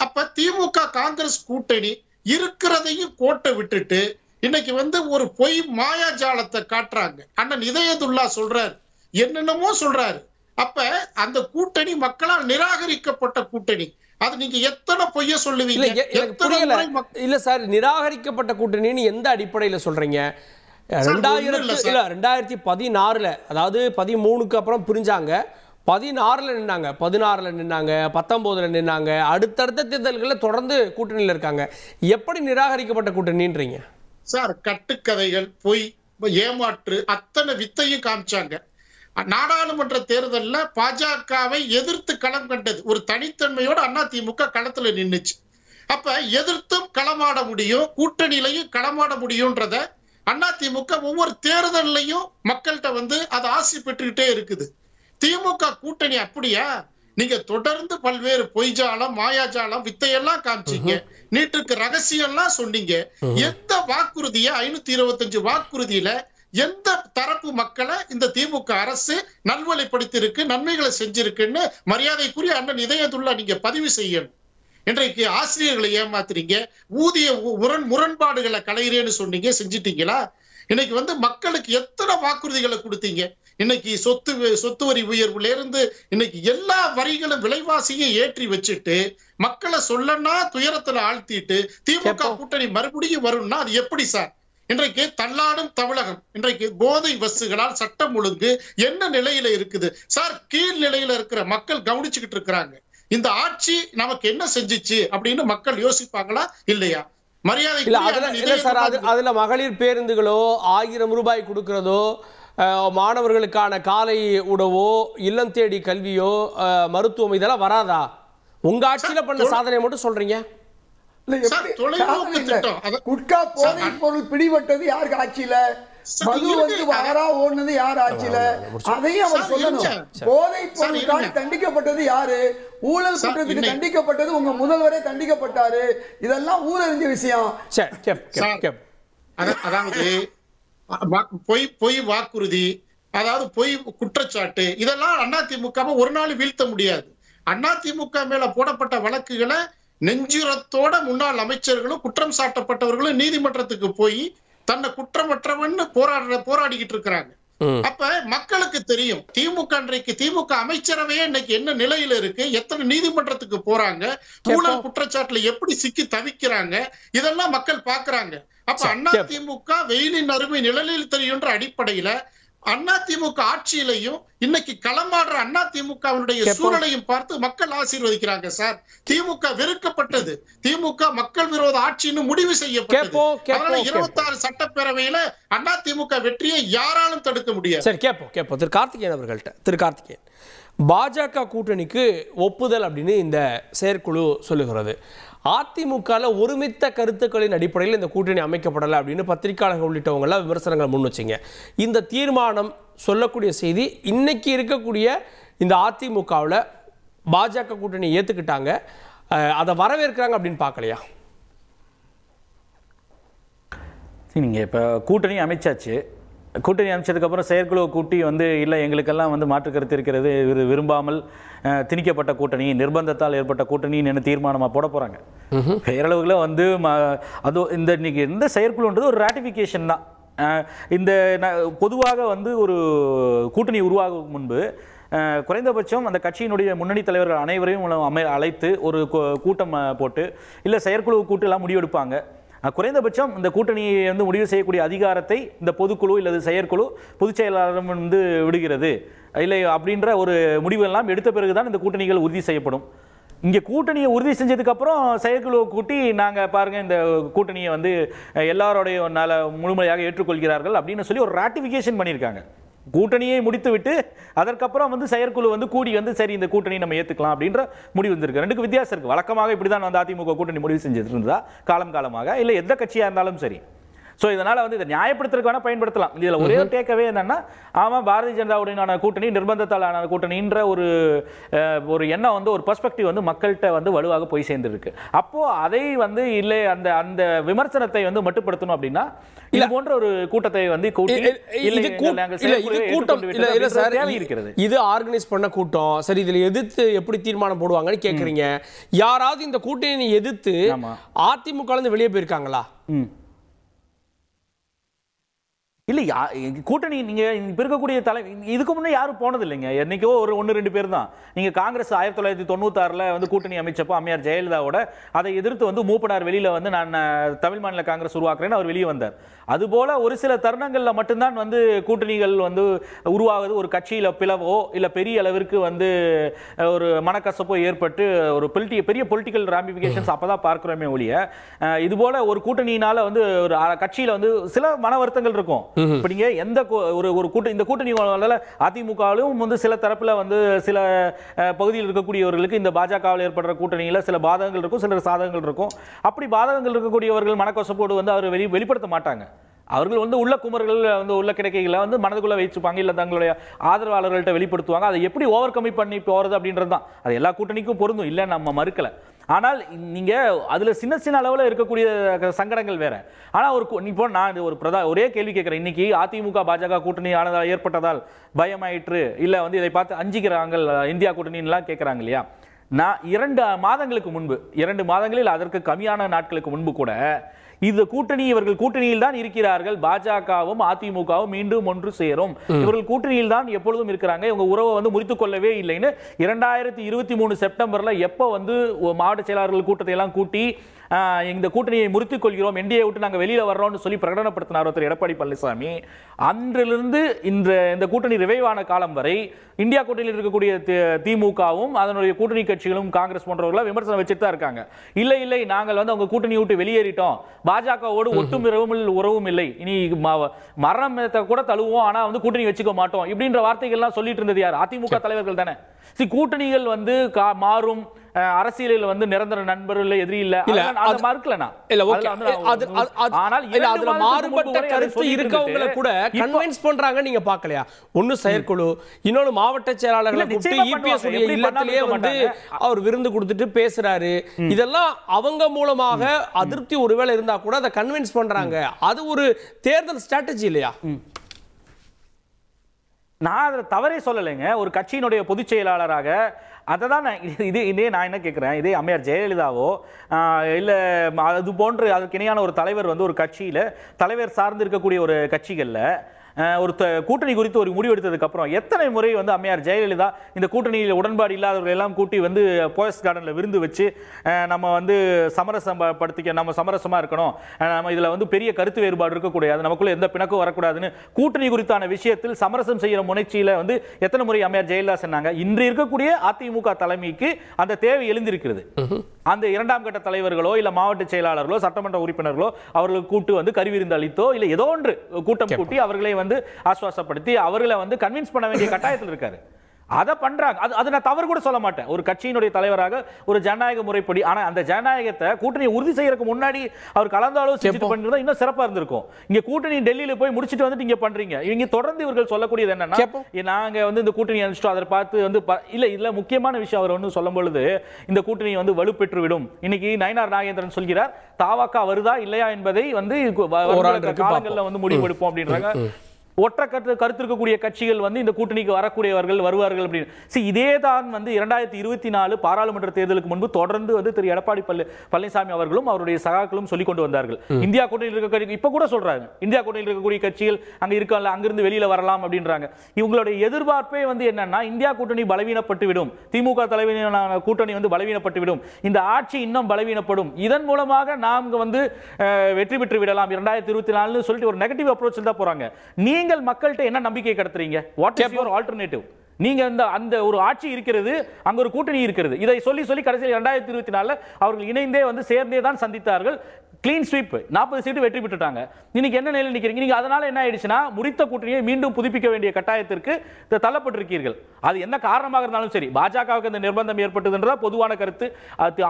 அப்ப திமுக காங்கிரஸ் கூட்டணி இருக்கிறதையும் கோட்டை விட்டுட்டு இன்னைக்கு வந்து ஒரு பொய் மாயாஜாலத்தை காட்டுறாங்க. அண்ணன் இதயத்துல்லா சொல்றாரு, என்னென்னமோ சொல்றாரு. அப்ப அந்த கூட்டணி மக்களால் நிராகரிக்கப்பட்ட கூட்டணி. அது நீங்க எத்தனை பொய்ய சொல்லுவீங்க? இல்ல சார், நிராகரிக்கப்பட்ட கூட்டணின்னு எந்த அடிப்படையில சொல்றீங்க? 2016 அதாவது 13க்கு அப்புறம் பிரிஞ்சாங்க, 16ல் நின்னாங்க, 16ல் நின்னாங்க, 19ல் நின்னாங்க, அடுத்தடுத்த தேர்தல்களில் தொடர்ந்து கூட்டணியில் இருக்காங்க. எப்படி நிராகரிக்கப்பட்ட கூட்டணின்றீங்க சார்? கட்டுக்கதைகள், பொய், ஏமாற்று, அத்தனை வித்தையும் காமிச்சாங்க. நாடாளுமன்ற தேர்தலில் பாஜகவை எதிர்த்து களம் கண்டது ஒரு தனித்தன்மையோட அதிமுக களத்துல நின்னுச்சு. அப்ப எதிர்த்தும் களமாட முடியும், கூட்டணியிலையும் களமாட முடியும்ன்றத அதிமுக ஒவ்வொரு தேர்தலையும் மக்கள்கிட்ட வந்து அதை ஆசை பெற்றுக்கிட்டே இருக்குது. திமுக கூட்டணி அப்படியா? நீங்க தொடர்ந்து பல்வேறு பொய்ஜாலம், மாயாஜாலம், வித்தையெல்லாம் காமிச்சீங்க. நீட்டுக்கு ரகசியம் எல்லாம் சொன்னீங்க. எந்த வாக்குறுதிய 525 வாக்குறுதியில எந்த தரப்பு மக்களை இந்த திமுக அரசு நல்வழிப்படுத்தி இருக்கு, நன்மைகளை செஞ்சிருக்குன்னு மரியாதைக்குரிய அண்ணன் இதயத்துள்ள நீங்க பதிவு செய்யணும். இன்றைக்கு ஆசிரியர்களை ஏமாத்துறீங்க, ஊதிய முரண்பாடுகளை களைகிறேன்னு சொன்னீங்க, செஞ்சிட்டீங்களா? இன்னைக்கு மக்களுக்கு எத்தனை வாக்குறுதிகளை கொடுத்தீங்க? இன்னைக்கு சொத்து வரி உயர்வுல இருந்து இன்னைக்கு எல்லா வரிகளும் விலைவாசியை ஏற்றி வச்சுட்டு மக்களை சொல்லனா துயரத்துல ஆழ்த்திட்டு திமுக கூட்டணி மறுபடியும் வரும்னா அது எப்படி சார்? இன்றைக்கு தள்ளாடும் தமிழகம், இன்றைக்கு போதை பஸ்ஸுகளால் சட்டம் ஒழுங்கு என்ன நிலையில இருக்குது சார்? கீழ் நிலையில இருக்கிற மக்கள் கவனிச்சுக்கிட்டு இருக்கிறாங்க. இந்த ஆட்சி நமக்கு என்ன செஞ்சிச்சு அப்படின்னு மக்கள் யோசிப்பாங்களா இல்லையா? மரியாதை அதுல மகளிர் பேருந்துகளோ 1000 ரூபாய் கொடுக்கிறதோ, மாணவர்களுக்கான காலை உணவோ, இல்லம் தேடி கல்வியோ, மருத்துவம் இதெல்லாம் வராதா? உங்க ஆட்சியில பண்ண சாதனை மட்டும் சொல்றீங்க. குட்கா போதை பொருள் பிடிபட்டது யாருக்கு ஆட்சியில? மது வாரா ஓடுனது யார் ஆட்சியில? அதையும் அவர் சொல்லணும். போதை பொருளுக்காக தண்டிக்கப்பட்டது யாரு? ஊழல் குற்றத்துக்கு தண்டிக்கப்பட்டது உங்க முதல்வரே தண்டிக்கப்பட்டாரு. இதெல்லாம் ஊரறிஞ்ச விஷயம். அதாவது பொய் வாக்குறுதி, அதாவது பொய் குற்றச்சாட்டு, இதெல்லாம் அதிமுக ஒரு நாள் வீழ்த்த முடியாது. அதிமுக மேல போடப்பட்ட வழக்குகளை நெஞ்சுரத்தோட முன்னாள் அமைச்சர்களும் குற்றம் சாட்டப்பட்டவர்களும் நீதிமன்றத்துக்கு போய் தன்னை குற்றமற்றவன்னு போராடிக்கிட்டு இருக்கிறாங்க. அப்ப மக்களுக்கு தெரியும் திமுக அமைச்சரவையே இன்னைக்கு என்ன நிலையில இருக்கு, எத்தனை நீதிமன்றத்துக்கு போறாங்க, ஊழல் குற்றச்சாட்டுல எப்படி சிக்கி தவிக்கிறாங்க, இதெல்லாம் மக்கள் பாக்குறாங்க. அப்ப அதிமுக வெயிலின் அருமை நிழலில் தெரியுன்ற அடிப்படையில அதிமுக ஆட்சியிலையும் இன்னைக்கு களமாடுற அதிமுகவினுடைய சூழலையும் பார்த்து மக்கள் ஆசீர்வதிக்கிறாங்க சார். திமுக வெறுக்கப்பட்டது, திமுக மக்கள் விரோத ஆட்சின்னு முடிவு செய்யப்பட்டது. 26 சட்டப்பேரவையில அதிமுக வெற்றியை யாராலும் தடுக்க முடியாது. சரி, கேட்போம் திரு கார்த்திகேயன் அவர்கள்ட்ட. திரு கார்த்திகேயன், பாஜக கூட்டணிக்கு ஒப்புதல் அப்படின்னு இந்த செயற்குழு சொல்லுகிறது. அதிமுகவில் ஒருமித்த கருத்துக்களின் அடிப்படையில் இந்த கூட்டணி அமைக்கப்படலை அப்படின்னு பத்திரிகையாளர்கள் உள்ளிட்டவங்களாம் விமர்சனங்களை முன் வச்சிங்க. இந்த தீர்மானம் சொல்லக்கூடிய செய்தி இன்னைக்கு இருக்கக்கூடிய இந்த அதிமுகவில் பாஜக கூட்டணி ஏற்றுக்கிட்டாங்க, அதை வரவேற்கிறாங்க அப்படின்னு பார்க்கலையா? நீங்கள் இப்போ கூட்டணி அமைச்சாச்சு, கூட்டணி அமைச்சதுக்கப்புறம் செயற்குழு கூட்டி இல்லை எங்களுக்கெல்லாம் மாற்று கருத்து இருக்கிறது, விரும்பாமல் திணிக்கப்பட்ட கூட்டணி, நிர்பந்தத்தால் ஏற்பட்ட கூட்டணின்னு என்ன தீர்மானமாக போட போகிறாங்க. பேரளவுகளை அது இன்னைக்கு இந்த செயற்குழுன்றது ஒரு ராட்டிஃபிகேஷன் தான். இந்த பொதுவாக ஒரு கூட்டணி உருவாகும் முன்பு குறைந்தபட்சம் அந்த கட்சியினுடைய முன்னணி தலைவர்கள் அனைவரையும் அழைத்து ஒரு கூட்டம் போட்டு இல்லை செயற்குழு கூட்டெல்லாம் முடிவெடுப்பாங்க. குறைந்தபட்சம் இந்த கூட்டணியை முடிவு செய்யக்கூடிய அதிகாரத்தை இந்த பொதுக்குழு இல்லது செயற்குழு பொதுச் செயலாளரும் விடுகிறது இல்லை அப்படின்ற ஒரு முடிவெல்லாம் எடுத்த பிறகுதான் இந்த கூட்டணிகள் உறுதி செய்யப்படும். இங்கே கூட்டணியை உறுதி செஞ்சதுக்கப்புறம் செயற்குழு கூட்டி நாங்கள் பாருங்கள் இந்த கூட்டணியை எல்லாரோடைய முழுமையாக ஏற்றுக்கொள்கிறார்கள் அப்படின்னு சொல்லி ஒரு ராட்டிஃபிகேஷன் பண்ணியிருக்காங்க. கூட்டணியை முடித்து விட்டு அதற்கப்புறம் செயற்குழு கூடி சரி இந்த கூட்டணி நம்ம ஏற்றுக்கலாம் அப்படின்ற முடிவு வந்திருக்கு. ரெண்டுக்கு வித்தியாசம் இருக்குது. வழக்கமாக இப்படி தான் அதிமுக கூட்டணி முடிவு செஞ்சுட்டு இருந்தா காலமாக, இல்லை எந்த கட்சியாக இருந்தாலும் சரி. ஸோ இதனால் இதை நியாயப்படுத்துறதுக்கு வேணால் பயன்படுத்தலாம். இதில் ஒரே ஒரு டேக்கவே என்னன்னா, ஆமாம் பாரதிய ஜனதாவுடனான கூட்டணி நிர்பந்தத்தாலான கூட்டணின்ற ஒரு எண்ணம் ஒரு பெர்ஸ்பெக்டிவ் மக்கள்கிட்ட வலுவாக போய் சேர்ந்துருக்கு. அப்போ அதை இல்லை அந்த அந்த விமர்சனத்தை மட்டுப்படுத்தணும் அப்படின்னா இது போன்ற ஒரு கூட்டத்தை இது ஆர்கனைஸ் பண்ண கூட்டம் சரி, இதுல எதிர்த்து எப்படி தீர்மானம் போடுவாங்கன்னு கேக்குறீங்க. யாராவது இந்த கூட்டணியை எதிர்த்து அதிமுக வெளியே போயிருக்காங்களா? இல்லை கூட்டணி நீங்கள் இப்போ இருக்கக்கூடிய இதுக்கு முன்னே யாரும் போனது இல்லைங்க. என்னைக்கோ ஒரு 1-2 பேர் தான். நீங்கள் காங்கிரஸ் 1996 கூட்டணி அமைச்சப்போ அம்மையார் ஜெயலலிதாவோட அதை எதிர்த்து மூப்பனார் வெளியில் நான் தமிழ் மாநில காங்கிரஸ் உருவாக்குறேன்னு அவர் வெளியே வந்தார். அதுபோல ஒரு சில தருணங்களில் மட்டும்தான் கூட்டணிகள் உருவாகுது. ஒரு கட்சியில் பிளவோ இல்லை பெரிய அளவிற்கு ஒரு மனக்கசப்போ ஏற்பட்டு ஒரு பெரிய பொலிட்டிக்கல் ராமிஃபிகேஷன்ஸ் அப்போ தான் பார்க்குறோமே ஒழிய, இதுபோல ஒரு கூட்டணியினால ஒரு கட்சியில் சில மன வருத்தங்கள் இருக்கும். இப்ப நீங்க எந்த ஒரு கூட்டணி இந்த கூட்டணி அதிமுகவிலும் சில தரப்புல சில பகுதியில் இருக்கக்கூடியவர்களுக்கு இந்த பாஜகவில் ஏற்படுற கூட்டணியில சில பாதகங்கள் இருக்கும், சில சாதகங்கள் இருக்கும். அப்படி பாதகங்கள் இருக்கக்கூடியவர்கள் மனக்கசப்போடு அவர் வெளிப்படுத்த மாட்டாங்க. அவர்கள் வந்து உள்ள குமர்கள் வந்து உள்ள கிடைக்கைகளை வந்து மனதுக்குள்ள வச்சுப்பாங்க, இல்ல தங்களுடைய ஆதரவாளர்கள்ட்ட வெளிப்படுத்துவாங்க. அதை எப்படி ஓவர் கம் பண்ணி போறது அப்படின்றது தான். அது எல்லா கூட்டணிக்கும் பொருந்தும், இல்ல நம்ம மறுக்கல. ஆனால் நீங்க அதுல சின்ன சின்ன அளவுல இருக்கக்கூடிய சங்கடங்கள் வேற. ஆனா இப்போ நான் ஒரே கேள்வி கேட்கிறேன். இன்னைக்கு அதிமுக பாஜக கூட்டணி ஆனதால் ஏற்பட்டதால் பயமாயிற்று, இல்ல வந்து இதை பார்த்து அஞ்சுகிறாங்க இந்தியா கூட்டணிலாம் கேட்கறாங்க இல்லையா? நான் 2 மாதங்களுக்கு முன்பு, 2 மாதங்களில் அதற்கு கம்மியான நாட்களுக்கு முன்பு கூட இந்த கூட்டணி, இவர்கள் கூட்டணியில் தான் இருக்கிறார்கள், பாஜகவும் அதிமுகவும் மீண்டும் ஒன்று சேரும், இவர்கள் கூட்டணியில் தான் எப்பொழுதும் இருக்கிறாங்க, இவங்க உறவை வந்து முறித்துக் கொள்ளவே இல்லைன்னு 2023 செப்டம்பர்ல எப்ப வந்து மாவட்ட செயலாளர்கள் கூட்டத்தை எல்லாம் கூட்டி இந்த கூட்டணியை முறித்துக் கொள்கிறோம், என்டிஏ விட்டு நாங்கள் வெளியில வர்றோம்னு சொல்லி பிரகடனப்படுத்தினார் ஒருத்தர் எடப்பாடி பழனிசாமி. அன்றிலிருந்து இந்த கூட்டணி ரிவைவான காலம் வரை இந்தியா கூட்டணியில் இருக்கக்கூடிய திமுகவும் அதனுடைய கூட்டணி கட்சிகளும் காங்கிரஸ் போன்றவர்கள் விமர்சனம் வச்சுட்டு தான் இருக்காங்க. இல்லை இல்லை, நாங்கள் வந்து அவங்க கூட்டணி விட்டு வெளியேறிட்டோம், பாஜகவோடு ஒட்டும் உறவும் இல்லை, இனி மரணத்தை கூட தழுவோம், ஆனா வந்து கூட்டணி வச்சுக்க மாட்டோம் இப்படின்ற வார்த்தைகள்லாம் சொல்லிட்டு இருந்தது யார்? அதிமுக தலைவர்கள் தானே. கூட்டணிகள் வந்து மாறும், அரசியலில் வந்து நிரந்தர நண்பர் இல்ல, எதிரி இல்ல, அது மறுக்கலனா இல்ல. ஓகே, ஆனால் அதுல மாறுபட்ட கருத்து இருக்கவங்கள கூட கன்வின்ஸ் பண்றாங்க, நீங்க பார்க்கலையா? ஒன்னு செயற்குழு, இன்னொன்னு மாவட்ட செயலாளர்களை கூப்பிட்டு இபிஎஸ் உடைய இல்லத்திலேயே வந்து அவர் விருந்து கொடுத்துட்டு பேசுறாரு. இதெல்லாம் அவங்க மூலமாக அதிருப்தி ஒருவேளை இருந்தா கூட அதை கன்வின்ஸ் பண்றாங்க. அது ஒரு தேர்தல் ஸ்ட்ராட்டஜி இல்லையா? நான் அதை தவறே சொல்லலைங்க. ஒரு கட்சியினுடைய பொதுச் செயலாளராக அதை தான் இதே நான் என்ன கேட்குறேன், இதே அம்மையார் ஜெயலலிதாவோ இல்லை அது போன்று அதுக்கு இணையான ஒரு தலைவர் வந்து ஒரு கட்சியில் தலைவர் சார்ந்து இருக்கக்கூடிய ஒரு கட்சிகளில் ஒரு கூட்டணி குறித்து ஒரு முடிவு எடுத்ததுக்கு அப்புறம் எத்தனை முறை வந்து அம்மையார் ஜெயலலிதா இந்த கூட்டணியில் உடன்பாடு இல்லாதவர்கள் எல்லாம் கூட்டி வந்து போயஸ் கார்டனில் விருந்து வச்சு நம்ம வந்து சமரசப்படுத்திக்க, நம்ம சமரசமாக இருக்கணும், நம்ம இதில் வந்து பெரிய கருத்து வேறுபாடு இருக்கக்கூடாது, நமக்குள்ள எந்த பிணக்கும் வரக்கூடாதுன்னு கூட்டணி குறித்தான விஷயத்தில் சமரசம் செய்கிற முனைச்சியில் வந்து எத்தனை முறை அம்மையார் ஜெயலலிதா சொன்னாங்க. இன்று இருக்கக்கூடிய அதிமுக தலைமைக்கு அந்த தேவை எழுந்திருக்கிறது. அந்த 2ஆம் கட்ட தலைவர்களோ இல்ல மாவட்ட செயலாளர்களோ சட்டமன்ற உறுப்பினர்களோ அவர்களுக்கு கூட்டு வந்து கருவிருந்து அளித்தோ இல்ல ஏதோ ஒன்று கூட்டம் கூட்டி அவர்களை வந்து ஆஸ்வாசப்படுத்தி அவர்களை வந்து கன்வின்ஸ் பண்ண வேண்டிய கட்டாயத்தில் இருக்காரு. அதை பண்றாங்க. அது நான் தவறு கூட சொல்ல மாட்டேன். ஒரு கட்சியினுடைய தலைவராக ஒரு ஜனநாயக முறைப்படி, ஆனா அந்த ஜனநாயகத்தை கூட்டணியை உறுதி செய்யறதுக்கு முன்னாடி அவர் கலந்தாலோசிச்சு பண்ணிருந்தா இன்னும் சிறப்பா இருந்திருக்கும். இங்க கூட்டணி டெல்லியில போய் முடிச்சிட்டு வந்துட்டு இங்க பண்றீங்க. இவங்க தொடர்ந்து இவர்கள் சொல்லக்கூடியது என்னன்னா, நாங்க வந்து இந்த கூட்டணி அனுப்பிச்சிட்டோம், அதை பார்த்து வந்து இல்ல முக்கியமான விஷயம் அவர் ஒன்று சொல்லும் பொழுது இந்த கூட்டணி வந்து வலுப்பெற்று விடும். இன்னைக்கு நயினார் நாகேந்திரன் சொல்கிறார், தாவக வருதா இல்லையா என்பதை வந்து காலங்கள்ல வந்து முடிவெடுப்போம் அப்படின்றாங்க. ஒற்றை கருத்து இருக்கக்கூடிய கட்சிகள் வந்து இந்த கூட்டணிக்கு வரக்கூடியவர்கள் வருவார்கள் அப்படின்னு. இதே தான் வந்து 2024 பாராளுமன்ற தேர்தலுக்கு முன்பு தொடர்ந்து வந்து திரு எடப்பாடி பழனிசாமி அவர்களும் அவருடைய சகாக்களும் சொல்லிக் கொண்டு வந்தார்கள். இந்தியா கூட்டணியில் இருக்க இப்ப கூட சொல்றாங்க, இந்தியா கூட்டணியில் இருக்கக்கூடிய கட்சிகள் அங்க இருக்கல, அங்கிருந்து வெளியில வரலாம் அப்படின்றாங்க. இவங்களுடைய எதிர்பார்ப்பே வந்து என்னன்னா, இந்தியா கூட்டணி பலவீனப்பட்டு விடும், திமுக தலைமையிலான கூட்டணி வந்து பலவீனப்பட்டு விடும், இந்த ஆட்சி இன்னும் பலவீனப்படும், இதன் மூலமாக நாம் வந்து வெற்றி பெற்று விடலாம் 2024 சொல்லிட்டு ஒரு நெகட்டிவ் அப்ரோச் தான் போறாங்க. நீங்கள் மக்கள்கிட்ட என்ன நம்பிக்கை கடத்துறீங்க? What is your alternative? நீங்க அந்த ஒரு ஆட்சி இருக்கிறது, அங்க ஒரு கூட்டணி இருக்கிறது, இதை சொல்லி சொல்லி கடைசியில் 2024 அவர்கள் இணைந்தே வந்து சேர்ந்தே தான் சந்தித்தார்கள். கிளீன் ஸ்வீப் 40 சீட்டு வெற்றி பெற்றுட்டாங்க. இன்னைக்கு என்ன நிலையில் நிக்கிறீங்க நீங்க? அதனால என்ன ஆயிடுச்சுன்னா, முடித்த கூட்டணியை மீண்டும் புதுப்பிக்க வேண்டிய கட்டாயத்திற்கு தள்ளப்பட்டிருக்கீர்கள். அது என்ன காரணமாக இருந்தாலும் சரி, பாஜகவுக்கு அந்த நிர்பந்தம் ஏற்பட்டதுன்றதா பொதுவான கருத்து.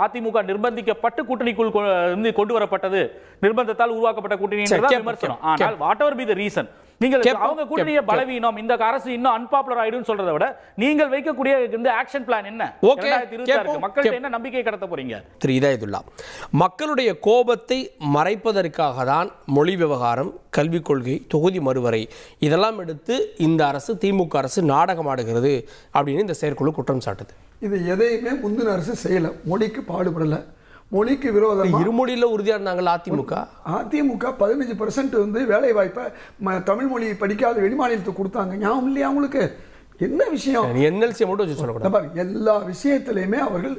அதிமுக நிர்பந்திக்கப்பட்டு கூட்டணிக்குள் கொண்டு வரப்பட்டது, நிர்பந்தத்தால் உருவாக்கப்பட்ட கூட்டணி என்றதா விமர்சனம். ஆனால் what ever be the reason, நீங்கள் அவங்க கூட்டணியை பலவீனம், இந்த அரசு இன்னும் அன்பாப்புலர் ஆயிடும் சொல்றதை விட நீங்கள் வைக்கக்கூடிய இந்த ஆக்ஷன் பிளான் என்ன? 2026 மக்கள்கிட்ட என்ன நம்பிக்கை கடத்த போறீங்க? திரு இதயத்துல்லா, மக்களுடைய கோபத்தை மறைப்பதற்காக தான் மொழி விவகாரம், கல்விக் கொள்கை, தொகுதி மறுவரை இதெல்லாம் எடுத்து இந்த அரசு, திமுக அரசு நாடகமாடுகிறது அப்படின்னு இந்த செயற்குழு குற்றம் சாட்டுது. இது எதையுமே முந்தின அரசு செய்யல, மொழிக்கு பாடுபடல, மொழிக்கு விரோதம். இருமொழியில் உறுதியா இருந்தாங்க அதிமுக. 15% வந்து வேலை வாய்ப்பை தமிழ் மொழி படிக்காத வெளிமாநிலத்துக்கு கொடுத்தாங்க. ஞாபகம் இல்லையா உங்களுக்கு? என்ன விஷயம்? என்எல்சி மட்டும் வச்சு சொல்லக்கூடாது. எல்லா விஷயத்திலையுமே அவர்கள்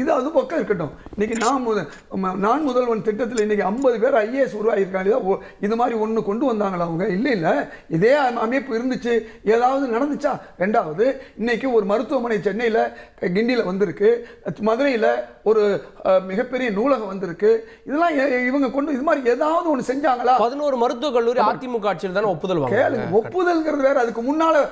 இது அது பக்கம் இருக்கட்டும். இன்னைக்கு நான் முதல்வன் திட்டத்தில் இன்னைக்கு 50 பேர் ஐஏஎஸ் உருவாகியிருக்காங்க. இது மாதிரி ஒன்று கொண்டு வந்தாங்களா அவங்க? இல்லை இல்லை, இதே அமைப்பு இருந்துச்சு, ஏதாவது நடந்துச்சா? ரெண்டாவது, இன்னைக்கு ஒரு மருத்துவமனை சென்னையில் கிண்டியில் வந்திருக்கு, மதுரையில் ஒரு மிகப்பெரிய நூலகம் வந்திருக்கு. இதெல்லாம் இவங்க கொண்டு இது மாதிரி ஏதாவது ஒன்று செஞ்சாங்களா? 11 மருத்துவக் கல்லூரி அதிமுக ஆட்சியில் தானே ஒப்புதல் வாங்க. ஒப்புதல்ங்கிறது வேற, அதுக்கு முன்னால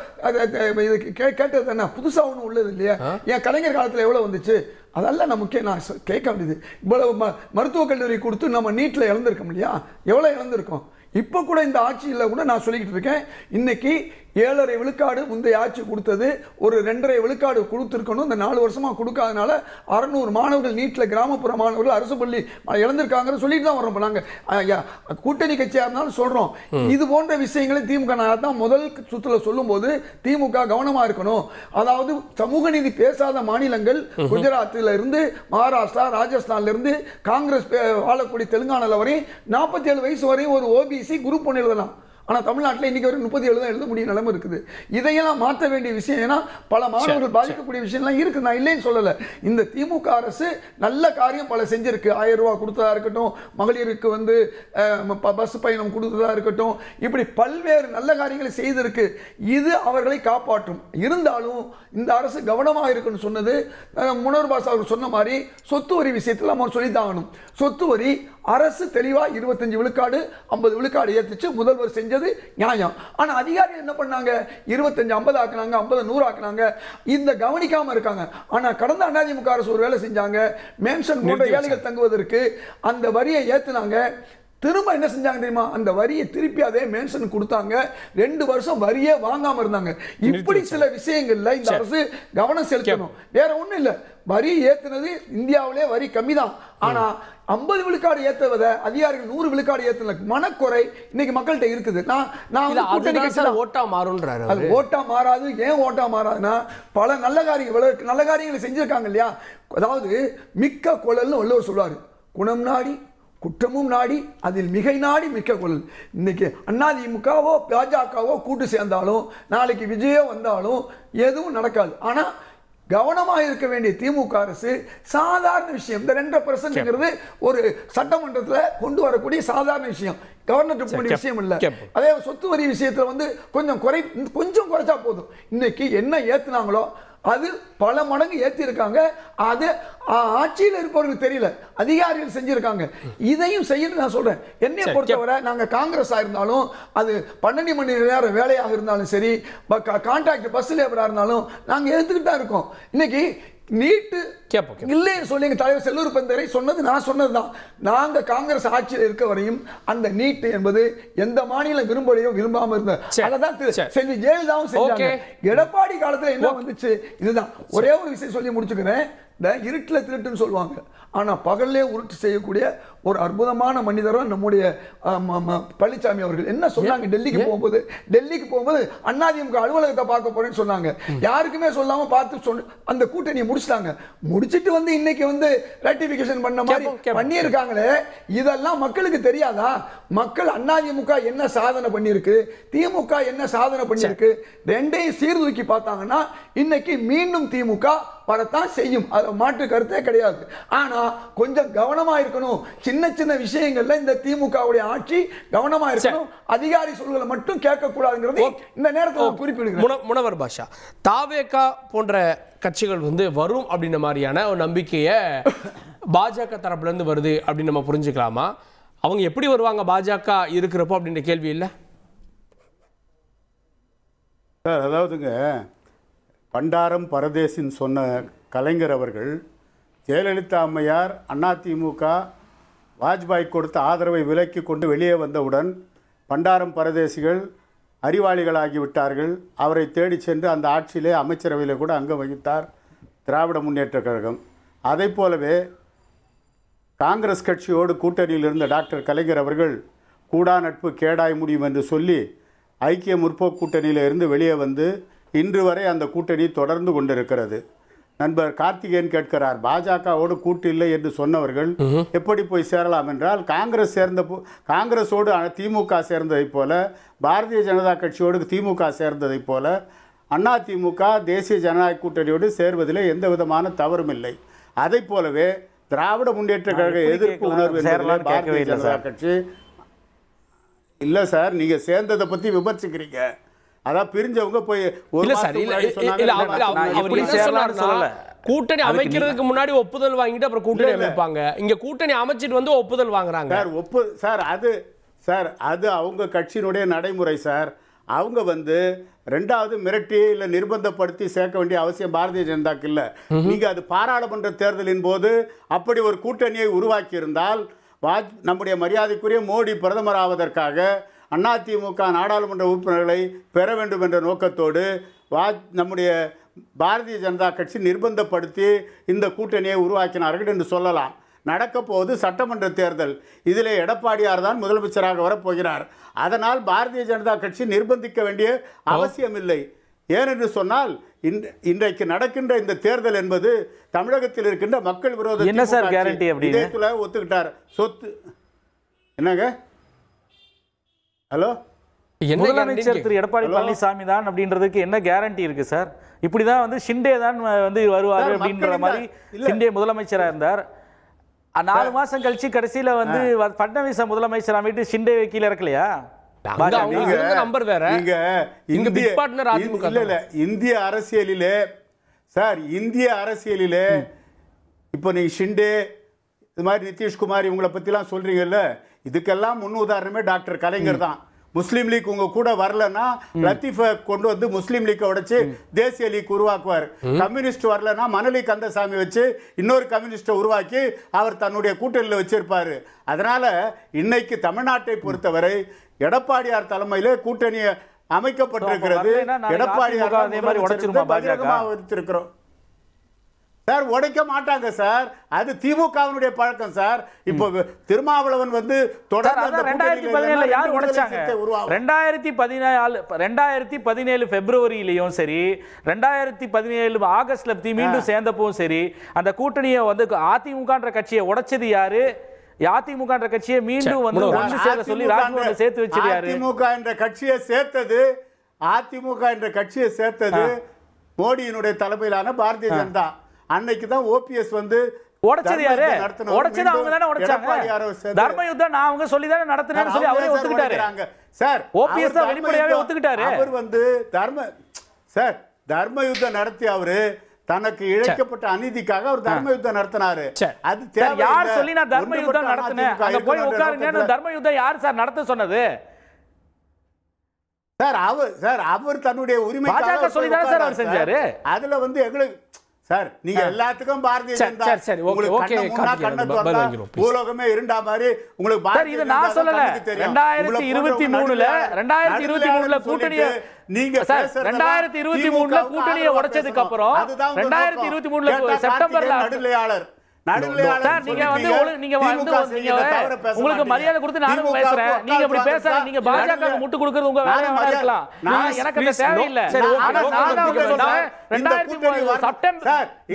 கேட்டது என்ன? புதுசா ஒண்ணு உள்ளது இல்லையா? என் கலைஞர் காலத்துல எவ்வளவு வந்துச்சு? அதெல்லாம் நான் முக்கியம் நான் கேட்க வேண்டியது. இவ்வளவு மருத்துவக் கல்லூரி கொடுத்து நம்ம நீட்ல இழந்திருக்கோம் இல்லையா? எவ்வளவு இழந்திருக்கோம்? இப்போ கூட இந்த ஆட்சியில் கூட நான் சொல்லிக்கிட்டு இருக்கேன், இன்னைக்கு 7.5 விழுக்காடு முந்தைய ஆட்சி கொடுத்தது, ஒரு 2.5 விழுக்காடு கொடுத்துருக்கணும். இந்த 4 வருஷமா கொடுக்காதனால 600 மாணவர்கள் நீட்டில் கிராமப்புற மாணவர்கள் அரசு பள்ளி இழந்திருக்காங்க சொல்லிட்டு தான் வரோம். நாங்கள் கூட்டணி கட்சியாக இருந்தாலும் சொல்கிறோம். இது போன்ற விஷயங்களை திமுக தான் முதல் சுற்றுல சொல்லும்போது திமுக கவனமாக இருக்கணும். அதாவது சமூக நீதி பேசாத மாநிலங்கள் குஜராத்தில் இருந்து மகாராஷ்டிரா, ராஜஸ்தான்ல இருந்து காங்கிரஸ் வாழக்கூடிய தெலுங்கானால வரை 47 வயசு வரை ஒரு ஓபிசி குரூப் 1 எழுதலாம். ஆனால் தமிழ்நாட்டில் இன்னைக்கு ஒரு 37 தான் எழுத முடியும் நிலைமை இருக்குது. இதையெல்லாம் மாற்ற வேண்டிய விஷயம். ஏன்னா பல மாணவர்கள் பாதிக்கக்கூடிய விஷயம்லாம் இருக்குது, நான் இல்லைன்னு சொல்லலை. இந்த திமுக அரசு நல்ல காரியம் பல செஞ்சிருக்கு. 1000 ரூபா கொடுத்ததா இருக்கட்டும், மகளிருக்கு வந்து பஸ் பயணம் கொடுத்ததா இருக்கட்டும், இப்படி பல்வேறு நல்ல காரியங்களை செய்திருக்கு. இது அவர்களை காப்பாற்றும். இருந்தாலும் இந்த அரசு கவனமாக இருக்குன்னு சொன்னது முனவர் பாஸ் அவர் சொன்ன மாதிரி சொத்து வரி விஷயத்தில் நம்ம சொல்லித்தாகணும். சொத்து வரி அரசு தெளிவாக 25 விழுக்காடு 50 விழுக்காடு ஏற்றுச்சு, முதல்வர் செஞ்சது நியாயம். ஆனால் அதிகாரிகள் என்ன பண்ணாங்க, 25 50 ஆக்குனாங்க, 50 100 ஆக்குனாங்க. இந்த கவனிக்காம இருக்காங்க. ஆனால் கடந்த அதிமுக அரசு ஒரு வேலை செஞ்சாங்க, மேன்ஷன் போன்ற ஏழைகள் தங்குவதற்கு அந்த வரியை ஏற்றுனாங்க. திரும்ப என்ன செஞ்சாங்க தெரியுமா, அந்த வரியை திருப்பி அதே மேன்ஷன் கொடுத்தாங்க. 2 வருஷம் வரியே வாங்காம இருந்தாங்க. இப்படி சில விஷயங்கள்ல இந்த அரசு கவனம் செலுத்தணும். வேற ஒண்ணும் இல்ல, வரி ஏத்துனது இந்தியாவிலே வரி கம்மி தான். ஆனா 50 விழுக்காடு ஏற்றுவதை அதிகாரிகள் 100 விழுக்காடு ஏற்றுன மனக்குறை இன்னைக்கு மக்கள்கிட்ட இருக்குது. நான் கூட்டணி கட்சியில ஓட்டா மாறுன்றாரு. அது ஓட்டா மாறாது. ஏன் ஓட்டா மாறாதுன்னா பல நல்ல காரியங்களை செஞ்சிருக்காங்க இல்லையா. அதாவது மிக்க கொள்ளல்னு வள்ளுவர் சொல்லுவாரு, குணம் நாடி குற்றமும் நாடி அதில் மிகை நாடி மிக்க கொள்ளல். இன்னைக்கு அதிமுகவோ பாஜகவோ கூட்டு சேர்ந்தாலும் நாளைக்கு விஜயோ வந்தாலும் எதுவும் நடக்காது. ஆனா கவனமாக இருக்க வேண்டிய திமுக அரசு சாதாரண விஷயம். இந்த 2% ஒரு சட்டமன்றத்தில் கொண்டு வரக்கூடிய சாதாரண விஷயம், கவர்னர் விஷயம் இல்ல. அதே சொத்து வரி விஷயத்துல வந்து கொஞ்சம் குறைச்சா போதும். இன்னைக்கு என்ன ஏத்துனாங்களோ அது பல மடங்கு ஏத்தி இருக்காங்க. அது ஆட்சியில் இருப்பவர்களுக்கு தெரியல, அதிகாரிகள் செஞ்சிருக்காங்க. இதையும் செய்யணும் நான் சொல்றேன். என்னை பொறுத்தவரை நாங்க காங்கிரஸ் இருந்தாலும், அது 12 மணி நேரம் வேலையாக இருந்தாலும் சரி, கான்ட்ராக்ட் பஸ் லேபரா இருந்தாலும் நாங்க எடுத்துக்கிட்டு தான் இருக்கோம். இன்னைக்கு நீட்டு இல்லைன்னு சொல்லி எங்க தலைவர் செல்லூர் பெருந்தகை சொன்னது நான் சொன்னதுதான். நாங்க காங்கிரஸ் ஆட்சியில் இருக்க வரையும் அந்த நீட்டு என்பது எந்த மாநிலம் விரும்பலையோ விரும்பாம இருந்த அதான் செல்வி ஜெயலலிதாவும் செஞ்சாங்க. எடப்பாடி காலத்துல என்ன வந்துச்சு, இதுதான். ஒரே ஒரு விஷயம் சொல்லி முடிச்சுக்கிறேன். இந்த இருட்டில் திருட்டுன்னு சொல்லுவாங்க, ஆனால் பகல்லே உருட்டு செய்யக்கூடிய ஒரு அற்புதமான மனிதரும் நம்முடைய பழனிசாமி அவர்கள். என்ன சொன்னாங்க, டெல்லிக்கு போகும்போது அதிமுக அலுவலகத்தை பார்க்க போறேன்னு சொன்னாங்க. யாருக்குமே சொல்லாம பார்த்து அந்த கூட்டணியை முடிச்சிட்டாங்க. முடிச்சிட்டு வந்து இன்னைக்கு வந்து ரட்டிபிகேஷன் பண்ண மாதிரி பண்ணியிருக்காங்களே, இதெல்லாம் மக்களுக்கு தெரியாதா? மக்கள் அதிமுக என்ன சாதனை பண்ணியிருக்கு, திமுக என்ன சாதனை பண்ணியிருக்கு, ரெண்டையும் சீர்தூக்கி பார்த்தாங்கன்னா இன்னைக்கு மீண்டும் திமுக வரத்தான் செய்யும். அது மாற்று கருத்தே கிடையாது. ஆனா கொஞ்சம் கவனமா இருக்கணும். சின்ன சின்ன விஷயங்கள்ல இந்த திமுகவுடைய ஆட்சி கவனமா இருக்கணும். அதிகாரி சொல்களை மட்டும் கேட்க கூடாதுங்கிறது இந்த நேரத்தில் குறிப்பிடுகிறேன். முனவர் பாஷா, தாவேகா போன்ற கட்சிகள் வந்து வரும் அப்படின்ற மாதிரியான ஒரு நம்பிக்கையை பாஜக தரப்புல இருந்து வருது அப்படின்னு நம்ம புரிஞ்சுக்கலாமா? அவங்க எப்படி வருவாங்க பாஜக இருக்கிறப்போ அப்படின்ற கேள்வி இல்லை சார்? அதாவதுங்க, பண்டாரம் பரதேசின்னு சொன்ன கலைஞர் அவர்கள், ஜெயலலிதா அம்மையார் அதிமுக வாஜ்பாய் கொடுத்த ஆதரவை விலக்கி கொண்டு வெளியே வந்தவுடன் பண்டாரம் பரதேசிகள் அறிவாளிகளாகிவிட்டார்கள். அவரை தேடி சென்று அந்த ஆட்சியிலே அமைச்சரவையில் கூட அங்கம் வகித்தார் திராவிட முன்னேற்ற கழகம். அதை போலவே காங்கிரஸ் கட்சியோடு கூட்டணியில் இருந்த டாக்டர் கலைஞர் அவர்கள் கூடா நட்பு கேடாய் முடியும் என்று சொல்லி ஐக்கிய முற்போக்கு கூட்டணியில் இருந்து வெளியே வந்து இன்று வரை அந்த கூட்டணி தொடர்ந்து கொண்டிருக்கிறது. நண்பர் கார்த்திகேயன் கேட்கிறார், பாஜகவோடு கூட்டு இல்லை என்று சொன்னவர்கள் எப்படி போய் சேரலாம் என்றால், காங்கிரஸோடு திமுக சேர்ந்ததைப் போல, பாரதிய ஜனதா கட்சியோடு திமுக சேர்ந்ததைப் போல அதிமுக தேசிய ஜனநாயக கூட்டணியோடு சேர்வதிலே எந்த விதமான தவறும் இல்லை. அதை போலவே திராவிட முன்னேற்ற கழக எதிர்ப்பு உணர்வு பாரதிய ஜனதா கட்சி இல்லை சார். நீங்கள் சேர்ந்ததை பற்றி விமர்சிக்கிறீங்க. அதான் பிரிஞ்சவங்க போய் கூட்டணி அமைக்கிறதுக்கு முன்னாடி ஒப்புதல் வாங்கிட்டு அப்புறம் கூட்டணி அமைப்பாங்க. இங்க கூட்டணி அமைச்சிட்டு வந்து ஒப்புதல் வாங்குறாங்க சார். அது அவங்க கட்சியினுடைய நடைமுறை சார். அவங்க வந்து ரெண்டாவது மிரட்டி இல்லை நிர்பந்தப்படுத்தி சேர்க்க வேண்டிய அவசியம் பாரதிய ஜனதாக்கு இல்லை. நீங்க அது பாராளுமன்ற தேர்தலின் போது அப்படி ஒரு கூட்டணியை உருவாக்கி இருந்தால் நம்முடைய மரியாதைக்குரிய மோடி பிரதமர் ஆவதற்காக அதிமுக நாடாளுமன்ற உறுப்பினர்களை பெற வேண்டும் என்ற நோக்கத்தோடு நம்முடைய பாரதிய ஜனதா கட்சி நிர்பந்தப்படுத்தி இந்த கூட்டணியை உருவாக்கினார்கள் என்று சொல்லலாம். நடக்க போது சட்டமன்ற தேர்தல். இதில் எடப்பாடியார் தான் முதலமைச்சராக வரப்போகிறார். அதனால் பாரதிய ஜனதா கட்சி நிர்பந்திக்க வேண்டிய அவசியமில்லை. ஏனென்று சொன்னால் இன்றைக்கு நடக்கின்ற இந்த தேர்தல் என்பது தமிழகத்தில் இருக்கின்ற மக்கள் விரோத என்ன சார் கேரண்டி அப்படின்னு ஒத்துக்கிட்டார். சொத்து என்னங்க? ஹலோ, முதலமைச்சர் திரு எடப்பாடி பழனிசாமி தான் அப்படின்றதுக்கு என்ன கேரண்டி இருக்கு சார்? இப்படிதான் வந்து ஷிண்டே தான் வந்து வருவாரு அப்படின்ற மாதிரி ஷிண்டே முதலமைச்சரா இருந்தார். 4 மாசம் கழிச்சு கடைசியில வந்து பட்னவிஸ் முதலமைச்சர் அமைட்டு ஷிண்டே கீழ இறக்கலையா? நம்பர் வேற. இங்க பிக் பார்ட்னர் அதிமுக இல்ல. இந்திய அரசியலிலே சார், இந்திய அரசியலிலே இப்போ நீங்க ஷிண்டே இது மாதிரி நிதிஷ்குமார் இவங்களை பத்திலாம் சொல்றீங்கல்ல, இதுக்கெல்லாம் முன் உதாரணமே டாக்டர் கலைஞர் தான். முஸ்லீம் லீக் உங்க கூட வரலன்னா லத்தீஃபை கொண்டு வந்து முஸ்லீம் லீக்கை உடைச்சு தேசிய லீக் உருவாக்குவார். கம்யூனிஸ்ட் வரலன்னா மணலி கந்தசாமி வச்சு இன்னொரு கம்யூனிஸ்டை உருவாக்கி அவர் தன்னுடைய கூட்டணியில் வச்சிருப்பாரு. அதனால இன்னைக்கு தமிழ்நாட்டை பொறுத்தவரை எடப்பாடியார் தலைமையிலே கூட்டணி அமைக்கப்பட்டிருக்கிறது. எடப்பாடியார் வைத்திருக்கிறோம் சார். உடைக்க மாட்டாங்க சார், அது திமுகவினுடைய பழக்கம் சார். இப்போ திருமாவளவன் வந்து தொடர்ந்து 2017 பிப்ரவரியிலையும் சரி, 2017 ஆகஸ்ட்ல மீண்டும் சேர்ந்தப்பவும் சரி, அந்த கூட்டணியை வந்து அதிமுக கட்சியை உடைச்சது யாரு? அதிமுக என்ற கட்சியை மீண்டும் வந்து ஒன்று சேர சொல்லி ராஜ்பவன்ல சேர்த்து வச்சது யாரு? அதிமுக என்ற கட்சியை சேர்த்தது மோடியினுடைய தலைமையிலான பாரதிய ஜனதா. அன்னைக்கு தான் ஓபிஎஸ் வந்து உடைச்சது யாரு? உடைச்சது அவங்க தானே உடைச்சாங்க. தர்ம யுத்தம் நான் அவங்க சொல்லி தானே நடத்துறேன்னு சொல்லி அவரே ஒத்துக்கிட்டாரு சார். ஓபிஎஸ் தான் வெளிப்படையாவே ஒத்துக்கிட்டாரு. அவர் வந்து தர்ம யுத்தம் நடத்தி அவரு தனக்கு இழைக்கப்பட்ட அநீதிக்காக அவர் தர்ம யுத்தம் நடத்தினாரு. அது யார் சொல்லி நான் தர்ம யுத்தம் நடத்தினேன் அங்க போய் உட்காருங்க? தர்ம யுத்தம் யார் சார் நடத்த சொன்னது? சார் அவர் தன்னுடைய உரிமை பாஜக சொல்லி தானே சார் அவர் செஞ்சாரு. அதுல வந்து எங்களுக்கு சார் நீங்க எல்லாத்துக்கும் பாரதிய ஜனதா பூலோகமே இருண்டா மாதிரி உங்களுக்கு இது நான் சொல்லல. 2023 கூட்டணியை நீங்க 2023 கூட்டணியை உடைச்சதுக்கு அப்புறம் 2023 செப்டம்பர்ல உங்களுக்கு மரியாதை கொடுத்து நானும் பேசுறேன். நீங்க இப்படி பேசுறீங்க, நீங்க பாஜக முட்டு கொடுக்கிறது உங்க வேலையா இருக்கலாம். எனக்கு அது தேவையில்லை. ஆனா நான் சொல்றேன்,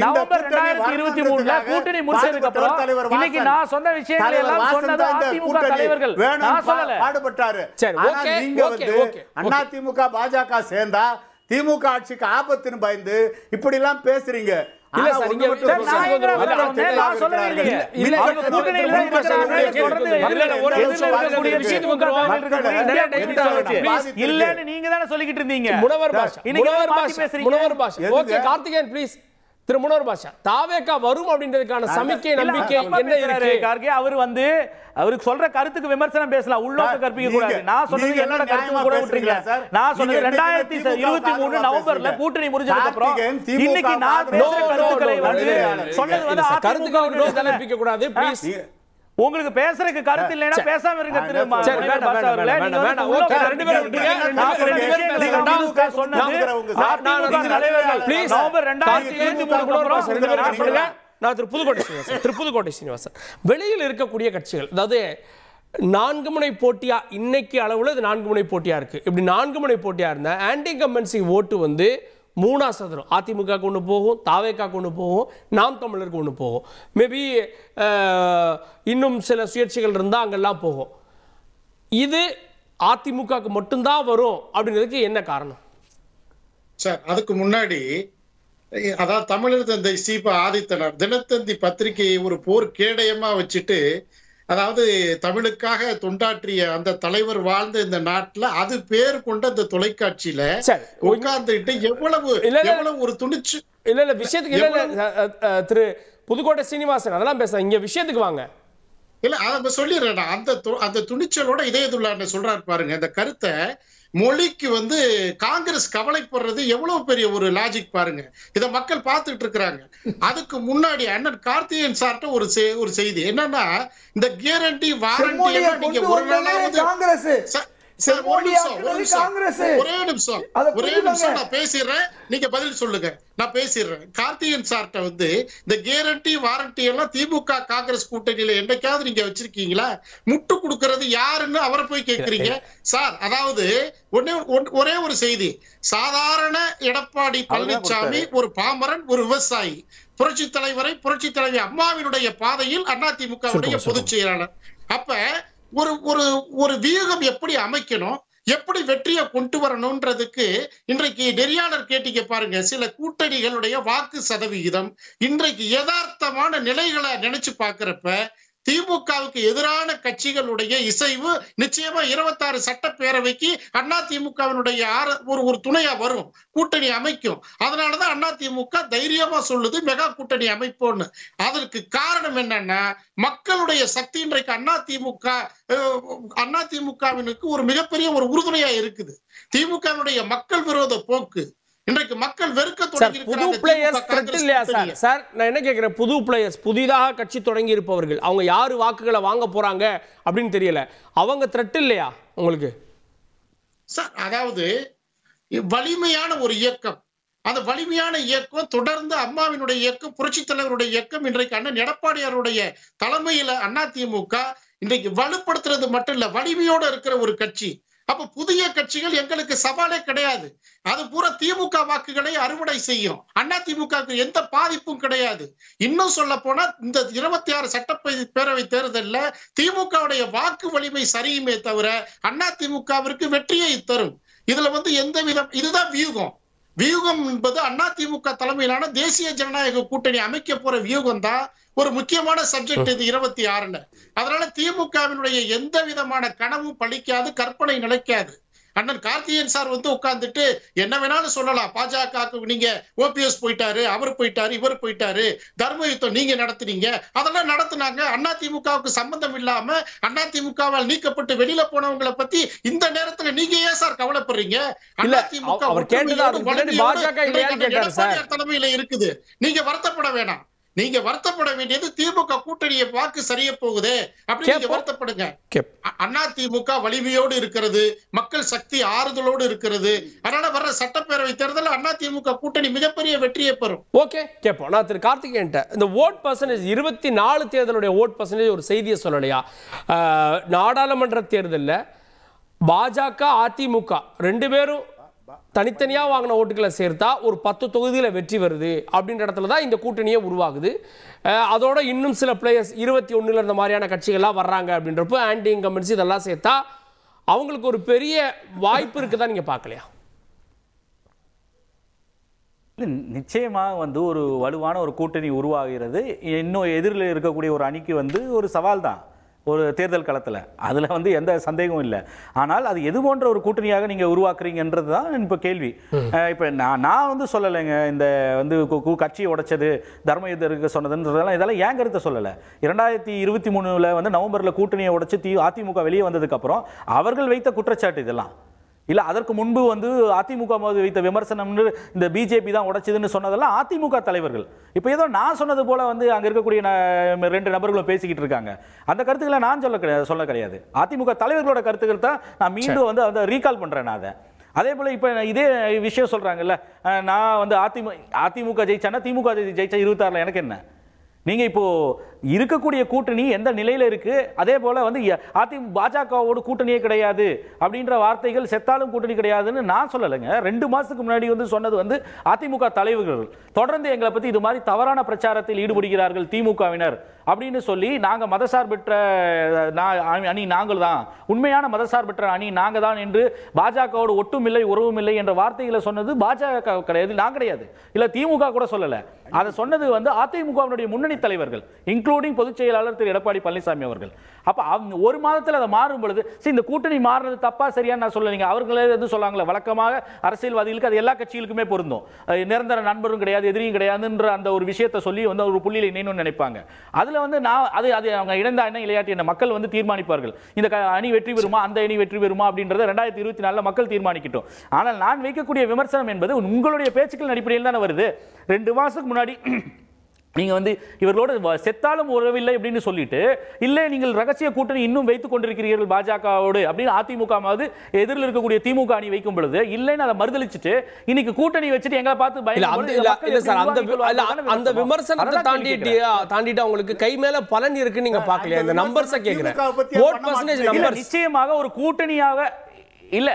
நவம்பர் 2023 கூட்டணி முடிச்சதுக்கு அப்புறம் இன்னைக்கு நான் சொன்ன விஷயங்களை எல்லாம் சொன்னது அதிமுக தலைவர்கள். நான் சொல்லல. பாடுபட்டாரு. நீங்க வந்து அதிமுக பாஜக சேர்ந்தா திமுக ஆட்சிக்கு ஆபத்துன்னு பயந்து இப்படி எல்லாம் பேசுறீங்க. இல்ல சார், நீங்க நான் சொல்லவே இல்லையே. இல்ல கூட்டணியில இல்லன்னு நீங்க தானே சொல்லிக்கிட்டு இருந்தீங்க. முனவர் பாஷா. Okay Karthikeyan please. திரு முனவர் பாஷா, தாவேகா வரும் அப்படின்றதுக்கான சமிக்கை நம்பிக்கை என்ன இருக்கு? கார்கே அவர் வந்து அவருக்கு சொல்ற கருத்துக்கு விமர்சனம் பேசலாம், உள்நோக்க கற்பிக்க கூடாது. நான் சொல்றது என்னோட கருத்து கூட விட்டுறீங்க. நான் சொல்றது 2023 நவம்பர்ல கூட்டணி முடிஞ்சதுக்கு அப்புறம் இன்னைக்கு நான் பேசுற கருத்துக்களை வந்து சொன்னது வந்து கருத்துக்களுக்கு நோ கற்பிக்க கூடாது. ப்ளீஸ் உங்களுக்கு பேசுறதுக்கு கருத்து இல்லைன்னா பேசாம இருங்க. திரு பாஷா அவர்களே, நீங்க ஓகே ரெண்டு பேரும் விட்டுங்க. நான் சொன்னது அதிமுக தலைவர்கள் ப்ளீஸ் நவம்பர் 2023 நான் திரு புதுக்கோட்டை சீனிவாசன் வெளியில் இருக்கக்கூடிய கட்சிகள், அதாவது 4 முனை போட்டியா இன்னைக்கு அளவுல இது 4 முனை போட்டியா இருக்கு. இப்படி 4 முனை போட்டியா இருந்தா ஆன்டி கம்பன்சி ஓட்டு வந்து 3 சதவீதம் அதிமுக ஒன்று போகும், தாவேகா ஒன்று போகும், நாம் தமிழருக்கு ஒன்று போகும், மேபி இன்னும் சில சுயேட்சைகள் இருந்தால் அங்கெல்லாம் போகும். இது அதிமுகவுக்கு மட்டும்தான் வரும் அப்படின்றதுக்கு என்ன காரணம் சார்? அதுக்கு முன்னாடி அதாவது தமிழர் தந்தை சீபா ஆதித்தனார் தினத்தந்தி பத்திரிகையை ஒரு போர் கேடயமா வச்சுட்டு, அதாவது தமிழுக்காக தொண்டாற்றிய அந்த தலைவர் வாழ்ந்த இந்த நாட்டுல அது பேர் கொண்ட அந்த தொலைக்காட்சியில உட்கார்ந்துட்டு எவ்வளவு ஒரு துணிச்சு இல்ல விஷயத்துக்கு இல்ல திரு புதுக்கோட்டை சீனிவாசன் அதெல்லாம் பேச இங்க விஷயத்துக்கு வாங்க. இல்ல அத சொல்லிடுறேன். அந்த துணிச்சலோட இதயதுல்லா சொல்றாரு பாருங்க, இந்த கருத்தை மொழிக்கு காங்கிரஸ் கவலைப்படுறது எவ்வளவு பெரிய ஒரு லாஜிக் பாருங்க. இத மக்கள் பார்த்துட்டு இருக்கிறாங்க. அதுக்கு முன்னாடி அண்ணன் கார்த்திகேயன் சார்ட்ட ஒரு செய்தி என்னன்னா, இந்த கேரண்டி வாரண்டி எல்லாம் நீங்க ஒரு நாளாவது ஒரே நிமிஷம் நான் பேசிடுறேன், நீங்க பதில் சொல்லுங்க, நான் பேசிடுறேன். கார்த்திகேயன் சார்ட்ட இந்த கேரண்டி வாரண்டி எல்லாம் திமுக காங்கிரஸ் கூட்டணியில என்னைக்காவது நீங்க வச்சிருக்கீங்களா? முட்டு கொடுக்கறது யாருன்னு அவரை போய் கேட்கிறீங்க சார். அதாவது ஒரே ஒரு செய்தி, சாதாரண எடப்பாடி பழனிசாமி ஒரு பாமரன், ஒரு விவசாயி, புரட்சி தலைவி அம்மாவினுடைய பாதையில் அதிமுகவுடைய பொதுச் செயலாளர். அப்ப ஒரு வியூகம் எப்படி அமைக்கணும், எப்படி வெற்றியை கொண்டு வரணும்ன்றதுக்கு இன்றைக்கு நெறியாளர் கேட்டீங்க பாருங்க. சில கூட்டணிகளுடைய வாக்கு சதவிகிதம் இன்றைக்கு யதார்த்தமான நிலைகளை நினைச்சு பாக்குறப்ப திமுகவுக்கு எதிரான கட்சிகளுடைய இசைவு நிச்சயமா 26 சட்டப்பேரவைக்கு அதிமுகவினுடைய ஒரு துணையா வரும், கூட்டணி அமைக்கும். அதனாலதான் அதிமுக தைரியமா சொல்லுது மெகா கூட்டணி அமைப்போன்னு. அதற்கு காரணம் என்னன்னா, மக்களுடைய சக்தி இன்றைக்கு அதிமுகவினுக்கு ஒரு மிகப்பெரிய ஒரு உறுதுணையா இருக்குது. திமுகவினுடைய மக்கள் விரோத போக்கு இன்றைக்கு மக்கள் வெறுக்க தொடங்கி புது பிளேயர்ஸ் த்ரெட் இல்லையா சார்? சார் நான் என்ன கேட்கிறேன், புது பிளேயர்ஸ், புதிதாக கட்சி தொடங்கி இருப்பவர்கள், அவங்க யாரு வாக்குகளை வாங்க போறாங்க அப்படின்னு தெரியல, அவங்க த்ரெட் இல்லையா உங்களுக்கு சார்? அதாவது வலிமையான ஒரு இயக்கம், அந்த வலிமையான இயக்கம் தொடர்ந்து அம்மாவினுடைய இயக்கம், புரட்சி தலைவருடைய இயக்கம், இன்றைக்கு அண்ணன் எடப்பாடியாருடைய தலைமையில அதிமுக இன்றைக்கு வலுப்படுத்துறது மட்டும் இல்ல, வலிமையோட இருக்கிற ஒரு கட்சி. அப்ப புதிய கட்சிகள் எங்களுக்கு சவாலே கிடையாது. அது பூரா திமுக வாக்குகளை அறுவடை செய்யும். அதிமுகவுக்கு எந்த பாதிப்பும் கிடையாது. இன்னும் சொல்ல போனா இந்த 26 சட்டப்பேரவை தேர்தல்ல திமுகவுடைய வாக்கு வலிமை சரியுமே தவிர அதிமுகவிற்கு வெற்றியை தரும். இதுல எந்த விதம், இதுதான் வியூகம். வியூகம் என்பது அதிமுக தலைமையிலான தேசிய ஜனநாயக கூட்டணி அமைக்க போற வியூகம் தான் ஒரு முக்கியமான சப்ஜெக்ட் இது 26. அதனால திமுகவினுடைய எந்த விதமான கனவும் பழிக்காது, கற்பனை நிலைக்காது. அண்ணன் கார்த்திகேயன் சார் உட்கார்ந்துட்டு என்ன வேணாலும் சொல்லலாம். பாஜக நீங்க ஓபிஎஸ் போயிட்டாரு, அவர் போயிட்டாரு, இவர் போயிட்டாரு, தர்ம யுத்தம் நீங்க நடத்துனீங்க, அதெல்லாம் நடத்துனாங்க. அதிமுகவுக்கு சம்பந்தம் இல்லாம அதிமுகவால் நீக்கப்பட்டு வெளியில போனவங்களை பத்தி இந்த நேரத்துல நீங்க ஏன் சார் கவலைப்படுறீங்க? அதிமுக தலைமையில இருக்குது. நீங்க வருத்தப்பட வேணாம். நீங்க வருத்தப்பட வேண்டியது திமுக கூட்டணியை வாக்கு சரிய போகுது அப்படி நீங்க வருத்தப்படுங்க. அதிமுக வலிமையோடு இருக்கிறது, மக்கள் சக்தி ஆறுதலோடு இருக்கிறது. அதனால வர்ற சட்டப்பேரவை தேர்தல் அதிமுக கூட்டணி மிகப்பெரிய வெற்றியை பெறும். ஓகே கேட்போம். நான் திரு கார்த்திகேயன் இந்த ஓட் பர்சன்டேஜ் 24 தேர்தலுடைய ஓட் பர்சன்டேஜ் ஒரு செய்தியை சொல்லலையா? நாடாளுமன்ற தேர்தலில் பாஜக அதிமுக 2 பேரும் தனித்தனியாக வாங்கின ஓட்டுகளை சேர்த்தா ஒரு 10 தொகுதியில் வெற்றி வருது அப்படின்ற இடத்துல தான் இந்த கூட்டணியே உருவாகுது. அதோட இன்னும் சில பிளேயர்ஸ் 21 இருந்த மாதிரியான கட்சிகள்லாம் வர்றாங்க அப்படின்றப்போ ஆன்டி இன்கம்பன்சி இதெல்லாம் சேர்த்தா அவங்களுக்கு ஒரு பெரிய வாய்ப்பு இருக்குதா நீங்க பார்க்கலையா? நிச்சயமா ஒரு வலுவான ஒரு கூட்டணி உருவாகிறது. இன்னும் எதிரில் இருக்கக்கூடிய ஒரு அணிக்கு ஒரு சவால் தான் ஒரு தேர்தல் களத்தில், அதில் எந்த சந்தேகமும் இல்லை. ஆனால் அது எது போன்ற ஒரு கூட்டணியாக நீங்கள் உருவாக்குறீங்கன்றது தான் இப்போ கேள்வி. இப்போ நான் சொல்லலைங்க, இந்த கட்சியை உடைச்சது தர்ம யுத்தருக்கு சொன்னதுன்றதெல்லாம் இதெல்லாம் ஏன் கருத்தை சொல்லலை. 2023 நவம்பரில் கூட்டணியை உடைச்சு அதிமுக வெளியே வந்ததுக்கப்புறம் அவர்கள் வைத்த குற்றச்சாட்டு இதெல்லாம் இல்லை. அதற்கு முன்பு அதிமுக வைத்த விமர்சனம்னு இந்த பிஜேபி தான் உடைச்சதுன்னு சொன்னதெல்லாம் அதிமுக தலைவர்கள். இப்போ ஏதோ நான் சொன்னது போல அங்கே இருக்கக்கூடிய 2 நபர்களும் பேசிக்கிட்டு இருக்காங்க. அந்த கருத்துக்களை நான் சொல்ல கிடையாது. அதிமுக தலைவர்களோட கருத்துக்கள் தான் நான் மீண்டும் அதை ரீகால் பண்றேன். நான் அதை அதே போல இப்போ இதே விஷயம் சொல்றாங்கல்ல, நான் அதிமுக ஜெயிச்சானா திமுக ஜெயிச்சா 26ல் எனக்கு என்ன? நீங்க இப்போ இருக்கக்கூடிய கூட்டணி எந்த நிலையில இருக்கு, அதே போல பாஜகவோட கூட்டணியே கிடையாது அப்படின்ற வார்த்தைகள் செத்தாலும் கூட்டணி கிடையாதுன்னு நான் சொல்லலைங்க. 2 மாசத்துக்கு முன்னாடி சொன்னது அதிமுக தலைவர்கள் தொடர்ந்து எங்களை பத்தி இது மாதிரி தவறான பிரச்சாரத்தில் ஈடுபடுகிறார்கள் திமுகவினர் அப்படின்னு சொல்லி, நாங்க மதசார்பற்ற அணி நாங்கள் தான், உண்மையான மதசார்பற்ற அணி நாங்க தான் என்று பாஜகவோடு ஒட்டும் இல்லை உறவும் இல்லை என்ற வார்த்தைகளை சொன்னது பாஜக கிடையாது, நான் கிடையாது, இல்ல திமுக கூட சொல்லல. அதை சொன்னது அதிமுகவினுடைய முன்னணி தலைவர்கள் இன்க்ளூட் இன்க்ளூடிங் பொதுச் செயலாளர் திரு எடப்பாடி பழனிசாமி அவர்கள். அப்ப ஒரு மாதத்தில் அதை மாறும் பொழுது இந்த கூட்டணி மாறுறது தப்பா சரியான்னு நான் சொல்ல, நீங்க அவர்களே எது சொல்லாங்களே, வழக்கமாக அரசியல்வாதிகளுக்கு அது எல்லா கட்சிகளுக்குமே பொருந்தும். நிரந்தர நண்பரும் கிடையாது எதிரியும் கிடையாதுன்ற அந்த ஒரு விஷயத்தை சொல்லி வந்து ஒரு புள்ளியில் இணையணும்னு நினைப்பாங்க. அதுல வந்து நான் அது அவங்க இணைந்த அணி இளையாட்டி என்ன மக்கள் வந்து தீர்மானிப்பார்கள். இந்த அணி வெற்றி பெறுமா அந்த அணி வெற்றி பெறுமா அப்படின்றத 2024 மக்கள் தீர்மானிக்கட்டும். ஆனால் நான் வைக்கக்கூடிய விமர்சனம் என்பது உங்களுடைய பேச்சுக்கள் அடிப்படையில் தானே வருது. 2 மாசத்துக்கு முன்னாடி நீங்க வந்து இவர்களோடு செத்தாலும் உறவில்லை அப்படின்னு சொல்லிட்டு, இல்லை நீங்கள் ரகசிய கூட்டணி இன்னும் வைத்துக் கொண்டிருக்கிறீர்கள் பாஜகவோடு அப்படின்னு அதிமுக எதிரில் இருக்கக்கூடிய திமுக அணி வைக்கும் பொழுது இல்லைன்னு அதை மறுதளிச்சுட்டு இன்னைக்கு கூட்டணி வச்சுட்டு எங்களை பார்த்து அந்த விமர்சனத்தை தாண்டிட்டு அவங்களுக்கு கை மேல பலன் இருக்குன்னு நீங்க பாக்கலையா? இந்த நம்பர்ஸை கேக்குறேன். நிச்சயமாக ஒரு கூட்டணியாக இல்ல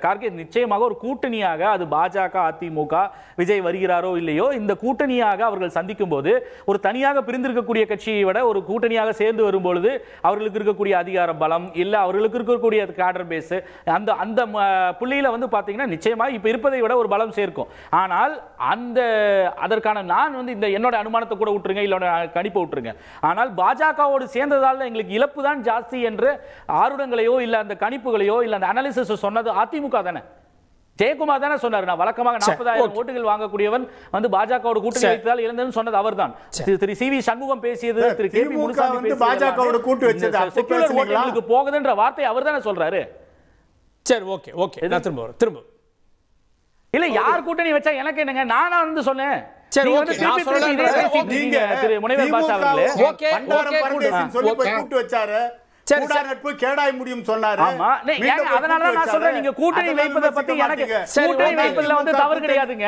கார்கே, நிச்சயமாக ஒரு கூட்டணியாக அது பாஜக அதிமுக விஜய் வருகிறாரோ இல்லையோ, இந்த கூட்டணியாக அவர்கள் சந்திக்கும் போது ஒரு தனியாக பிரிந்திருக்கக்கூடிய கட்சியை விட ஒரு கூட்டணியாக சேர்ந்து வரும்பொழுது அவர்களுக்கு இருக்கக்கூடிய அதிகார பலம் இல்ல அவர்களுக்கு இருக்கக்கூடிய கேடர் பேஸ் அந்த அந்த புள்ளியில வந்து பாத்தீங்கன்னா நிச்சயமாக இப்ப இருப்பதை விட ஒரு பலம் சேர்க்கும். ஆனால் அதற்கான நான் வந்து இந்த என்னோட அனுமானத்தை கூட விட்டுருங்க, இல்ல கணிப்பை விட்டுருங்க. ஆனால் பாஜகவோடு சேர்ந்ததால எங்களுக்கு இழப்பு தான் ஜாஸ்தி என்று ஆருடங்களையோ இல்ல அந்த கணிப்புகளையோ இல்ல அந்த அனாலிசிஸ் சொன்னது அதிமுக தானே. ஜெயக்குமார் தானே சொன்னார், நான் வழக்கமாக 40,000 ஓட்டுகள் வாங்கக்கூடியவன் வந்து பாஜகவோட கூட்டணி வைத்ததால் இழந்ததுன்னு சொன்னது அவர்தான். திரு சி வி சண்முகம் பேசியது, திரு கே பி முனுசாமி பாஜகவோட கூட்டு வச்சது செக்குலர் ஓட்டுகளுக்கு போகுதுன்ற வார்த்தை அவர் தானே சொல்றாரு. சரி, ஓகே ஓகே, நான் திரும்ப இல்ல யார் கூட்டணி வச்சா எனக்கு என்னங்க, நானா வந்து சொன்னேன். சரி, ஓகே, நான் சொல்றேன். நீங்க திரு முனைவர் பாஷா அவர்களே ஓகே சொல்லி போய் கூட்டு வச்சாரு. நட்பு கேடாய் முடியும் சொன்னாரு. அதனால நான் சொல்றேன், நீங்க கூட்டணி வைப்பதை பத்தி எனக்கு கூட்டணி வைப்பதுல வந்து தவறு கிடையாதுங்க.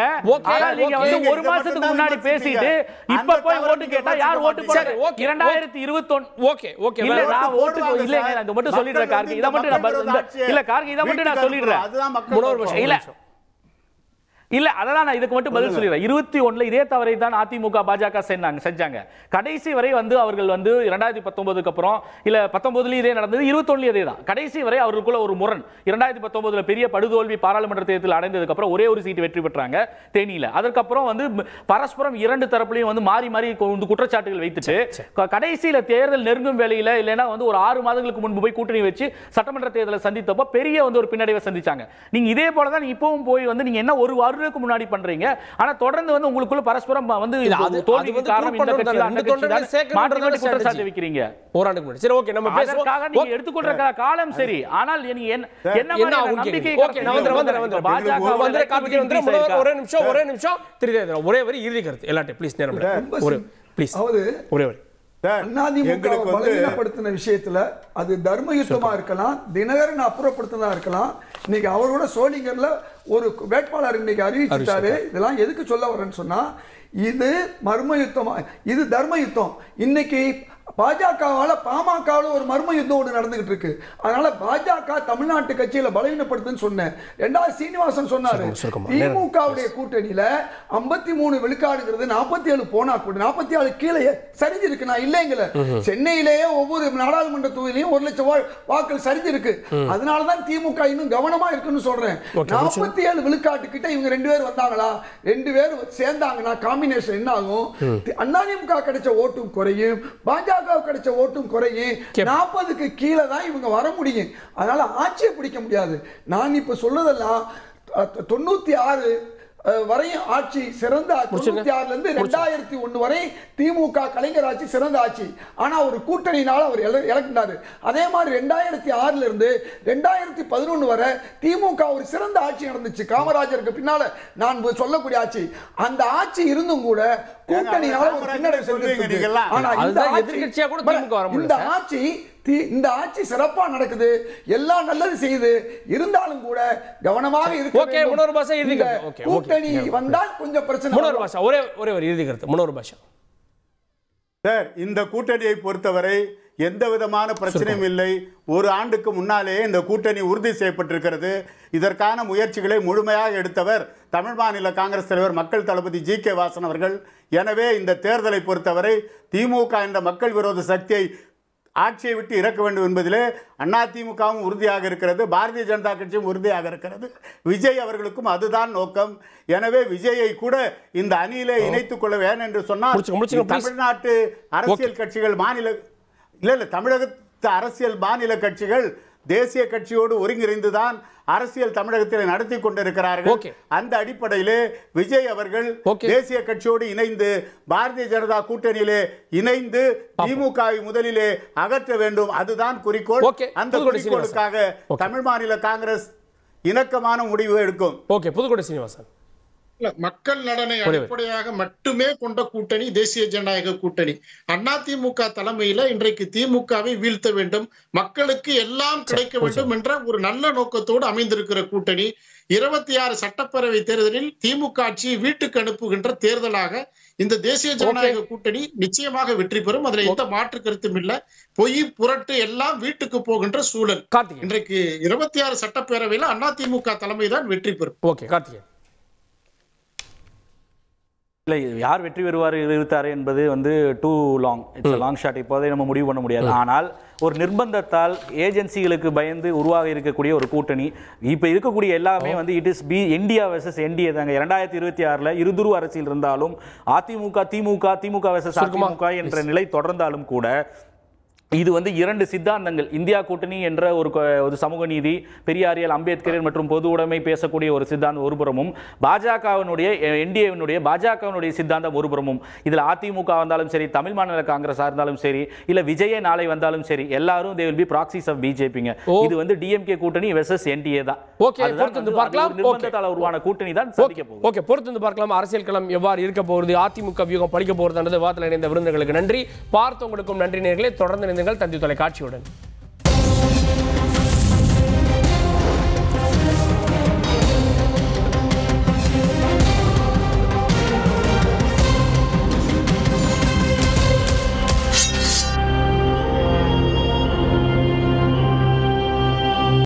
ஆனா நீங்க வந்து ஒரு மாசத்துக்கு முன்னாடி பேசிட்டு இப்ப போய் ஓட்டு கேட்டா யார் ஓட்டு போடுறாரு? 2021 ஓகே ஓகே இல்ல நான் ஓட்டு இல்லங்க, நான் இத மட்டும் சொல்லிடுறேன் கார்கி, இத மட்டும் நான் இல்ல கார்கி, இத மட்டும் நான் சொல்லிடுறேன். அதுதான் மக்கள் இல்ல அதெல்லாம் நான் இதுக்கு மட்டும் பதில் சொல்லிடுறேன். 21 இதே தவறை தான் அதிமுக பாஜக செஞ்சாங்க. கடைசி வரை வந்து அவர்கள் வந்து 2019க்கு அப்புறம் இல்ல 19லயும் இதே நடந்தது, 21லயும் இதே தான். கடைசி வரை அவர்களுக்குள்ள ஒரு முரண். 2019ல பெரிய படுதோல்வி பாராளுமன்ற தேர்தல் அடைந்ததுக்கு அப்புறம் ஒரே ஒரு சீட்டு வெற்றி பெற்றாங்க தேனியில. அதற்கப்புறம் வந்து பரஸ்பரம் 2 தரப்புலையும் வந்து மாறி மாறி குற்றச்சாட்டுகள் வைத்துட்டு கடைசியில தேர்தல் நெருங்கும் வேளையில இல்லைன்னா வந்து ஒரு 6 மாதங்களுக்கு முன்பு போய் கூட்டணி வச்சு சட்டமன்ற தேர்தலை சந்தித்தப்போ பெரிய வந்து ஒரு பின்னடைவை சந்திச்சாங்க. நீங்க இதே போலதான் இப்பவும் போய் வந்து நீங்க என்ன ஒரு முன்னாடி பண்றீங்க, ஆனா தொடர்ந்து வந்து உங்களுக்குள்ள பரஸ்பரம் வந்து தோல்விக்கு காரணம் இந்த கட்சி அந்த கட்சி தான் மாற்றி மாற்றி குற்றச்சாட்டு வைக்கிறீங்க. ஓராண்டுக்கு முன்னாடி சரி, ஓகே, நம்ம அதற்காக நீங்க எடுத்துக்கொள்ற காலம் சரி. ஆனால் என்ன நம்பிக்கை ஒரே நிமிஷம் திரும்ப ஒரே வரி இறுதி கருத்து எல்லாத்தையும் ப்ளீஸ் நேரம் ப்ளீஸ் ஒரே வரி. அதிமுக பலவீனப்படுத்தின விஷயத்துல அது தர்ம யுத்தமா இருக்கலாம், தினகரன் அப்புறப்படுத்தினா இருக்கலாம். இன்னைக்கு அவரோட சோளிங்கர்ல ஒரு வேட்பாளர் இன்னைக்கு அறிவிச்சிட்டாரு. இதெல்லாம் எதுக்கு சொல்ல வரேன்னு சொன்னா, இது மர்ம யுத்தமா, இது தர்ம யுத்தம். இன்னைக்கு பாஜகவால பாமகவில் ஒரு மர்ம யுத்தம் நடந்துகிட்டு இருக்கு. அதனால பாஜக தமிழ்நாட்டு கட்சியில பலவீனப்படுத்துன்னு சொன்னேன். 2வது சீனிவாசன் சொன்னாரு, திமுகவுடைய கூட்டணியில 53 விழுக்காடுங்கிறது 47 போனா கூட 47 கீழே சரிஞ்சிருக்கு. நான் இல்லைங்கல, சென்னையிலேயே ஒவ்வொரு நாடாளுமன்ற தொகுதியிலையும் 1 லட்சம் வாக்கள் சரிஞ்சிருக்கு. அதனாலதான் திமுக இன்னும் கவனமா இருக்குன்னு சொல்றேன். 47 விழுக்காட்டு கிட்ட இவங்க 2 பேர் வந்தாங்களா, 2 பேர் சேர்ந்தாங்கன்னா காம்பினேஷன் என்ன ஆகும்? அதிமுக கிடைச்ச ஓட்டும் குறையும், பாஜக கிடைச்ச ஓட்டும் குறையும். 40க்கு கீழே தான் இவங்க வர முடியும். அதனால ஆட்சியை பிடிக்க முடியாது. நான் இப்ப சொல்றதெல்லாம் 96 வரையும் ஆட்சி சிறந்த 96ல இருந்து 2001 வரை திமுக கலைஞர் ஆட்சி சிறந்த ஆட்சி. ஆனா ஒரு கூட்டணினால அவர் இறக்கினாரு. அதே மாதிரி 2006ல இருந்து 2011 வரை திமுக ஒரு சிறந்த ஆட்சி நடந்துச்சு. காமராஜருக்கு பின்னால நான் சொல்லக்கூடிய ஆட்சி. அந்த ஆட்சி இருந்தும் கூட கூட்டணியால ஒரு பின்னடைவு சொல்றீங்க. ஆனா இந்த ஆட்சி இந்த ஆட்சி சிறப்பா நடக்குது, எல்லாம் நல்லது செய்யுது. இருந்தாலும் கூட கவனமாக இருக்கு. ஓகே, முனோர் பாஷா இறுதி கருத்து. ஓகே, கூட்டணி வந்தால் கொஞ்சம் பிரச்சனை. முனோர் பாஷா ஒரே ஒரு இறுதி கருத்து. முனோர் பாஷா சார், இந்த கூட்டணியை பொறுத்தவரை எந்த விதமான பிரச்சனையும் இல்லை. ஒரு ஆண்டுக்கு முன்னாலே இந்த கூட்டணி உறுதி செய்யப்பட்டிருக்கிறது. இதற்கான முயற்சிகளை முழுமையாக எடுத்தவர் தமிழ் மாநில காங்கிரஸ் தலைவர் மக்கள் தளபதி ஜி.கே. வாசன் அவர்கள். எனவே இந்த தேர்தலை பொறுத்தவரை திமுக என்ற மக்கள் விரோத சக்தியை ஆட்சியை விட்டு இறக்க வேண்டும் என்பதிலே அதிமுகவும் உறுதியாக இருக்கிறது, பாரதிய ஜனதா கட்சியும் உறுதியாக இருக்கிறது. விஜய் அவர்களுக்கும் அதுதான் நோக்கம். எனவே விஜயை கூட இந்த அணியிலே இணைத்துக் கொள்ள வேண்டும் என்று சொன்னால் தமிழ்நாட்டு அரசியல் கட்சிகள் தமிழகத்து அரசியல் மாநில கட்சிகள் தேசிய கட்சியோடு ஒருங்கிணைந்துதான் அரசியல் தமிழகத்தில் நடத்தி கொண்டிருக்கிறார்கள். அந்த அடிப்படையிலே விஜய் அவர்கள் தேசிய கட்சியோடு இணைந்து பாரதிய ஜனதா கூட்டணியிலே இணைந்து திமுகவை முதலிலே அகற்ற வேண்டும், அதுதான் குறிக்கோள். அந்த குறிக்கோளுக்காக தமிழ் மாநில காங்கிரஸ் இணக்கமான முடிவு எடுக்கும். புதுக்கோட்டை சீனிவாசன். மக்கள் நலனை அடிப்படையாக மட்டுமே கொண்ட கூட்டணி தேசிய ஜனநாயக கூட்டணி. அதிமுக தலைமையில இன்றைக்கு திமுகவை வீழ்த்த வேண்டும், மக்களுக்கு எல்லாம் கிடைக்க வேண்டும் என்ற ஒரு நல்ல நோக்கத்தோடு அமைந்திருக்கிற கூட்டணி. 26 சட்டப்பேரவை தேர்தலில் திமுக ஆட்சியை வீட்டுக்கு அனுப்புகின்ற தேர்தலாக இந்த தேசிய ஜனநாயக கூட்டணி நிச்சயமாக வெற்றி பெறும். அதுல எந்த மாற்று கருத்தும் இல்ல. பொய் புரட்டு எல்லாம் வீட்டுக்கு போகின்ற சூழல். இன்றைக்கு 26 சட்டப்பேரவையில அதிமுக தலைமை தான் வெற்றி பெறும். இல்லை, யார் வெற்றி பெறுவார் இருத்தாரு என்பது வந்து too long, it's long shot. இப்போதே நம்ம முடிவு பண்ண முடியாது. ஆனால் ஒரு நிர்பந்தத்தால் ஏஜென்சிகளுக்கு பயந்து உருவாக இருக்கக்கூடிய ஒரு கூட்டணி இப்போ இருக்கக்கூடிய எல்லாமே வந்து it is India versus NDA தாங்க. 2026 இருதுருவ அரசியல் இருந்தாலும் அதிமுக திமுக வெர்சஸ் அதிமுக என்ற நிலை தொடர்ந்தாலும் கூட இது வந்து இரண்டு சித்தாந்தங்கள். இந்தியா கூட்டணி என்ற ஒரு சமூக நீதி, பெரியாரியல், அம்பேத்கர் மற்றும் பொது உடைமை பேசக்கூடிய ஒரு சித்தாந்தம் ஒருபுறமும், பாஜகவினுடைய என்டிஏவினுடைய பாஜகவினுடைய சித்தாந்தம் ஒருபுறமும். இதில் அதிமுக வந்தாலும் சரி, தமிழ் மாநில காங்கிரஸா இருந்தாலும் சரி, இல்ல விஜயே நாளை வந்தாலும் சரி, எல்லாரும் they will be proxies of BJPங்க. இது வந்து டிஎம்கே கூட்டணி வெர்சஸ் என்டிஏ தான். நிர்பந்தத்தால் உருவான கூட்டணி தான் சந்திக்க போகுது. பொறுத்து பார்க்கலாம் அரசியல் களம் எவ்வாறு இருக்க போகிறது, அதிமுக வியூகம் படிக்க போகிறது. வாதத்தில் இணைந்த விருந்தினர்களுக்கு நன்றி, பார்த்தவங்களுக்கும் நன்றி நேயர்களே. தொடர்ந்து தந்தி தொலைக்காட்சியுடன்.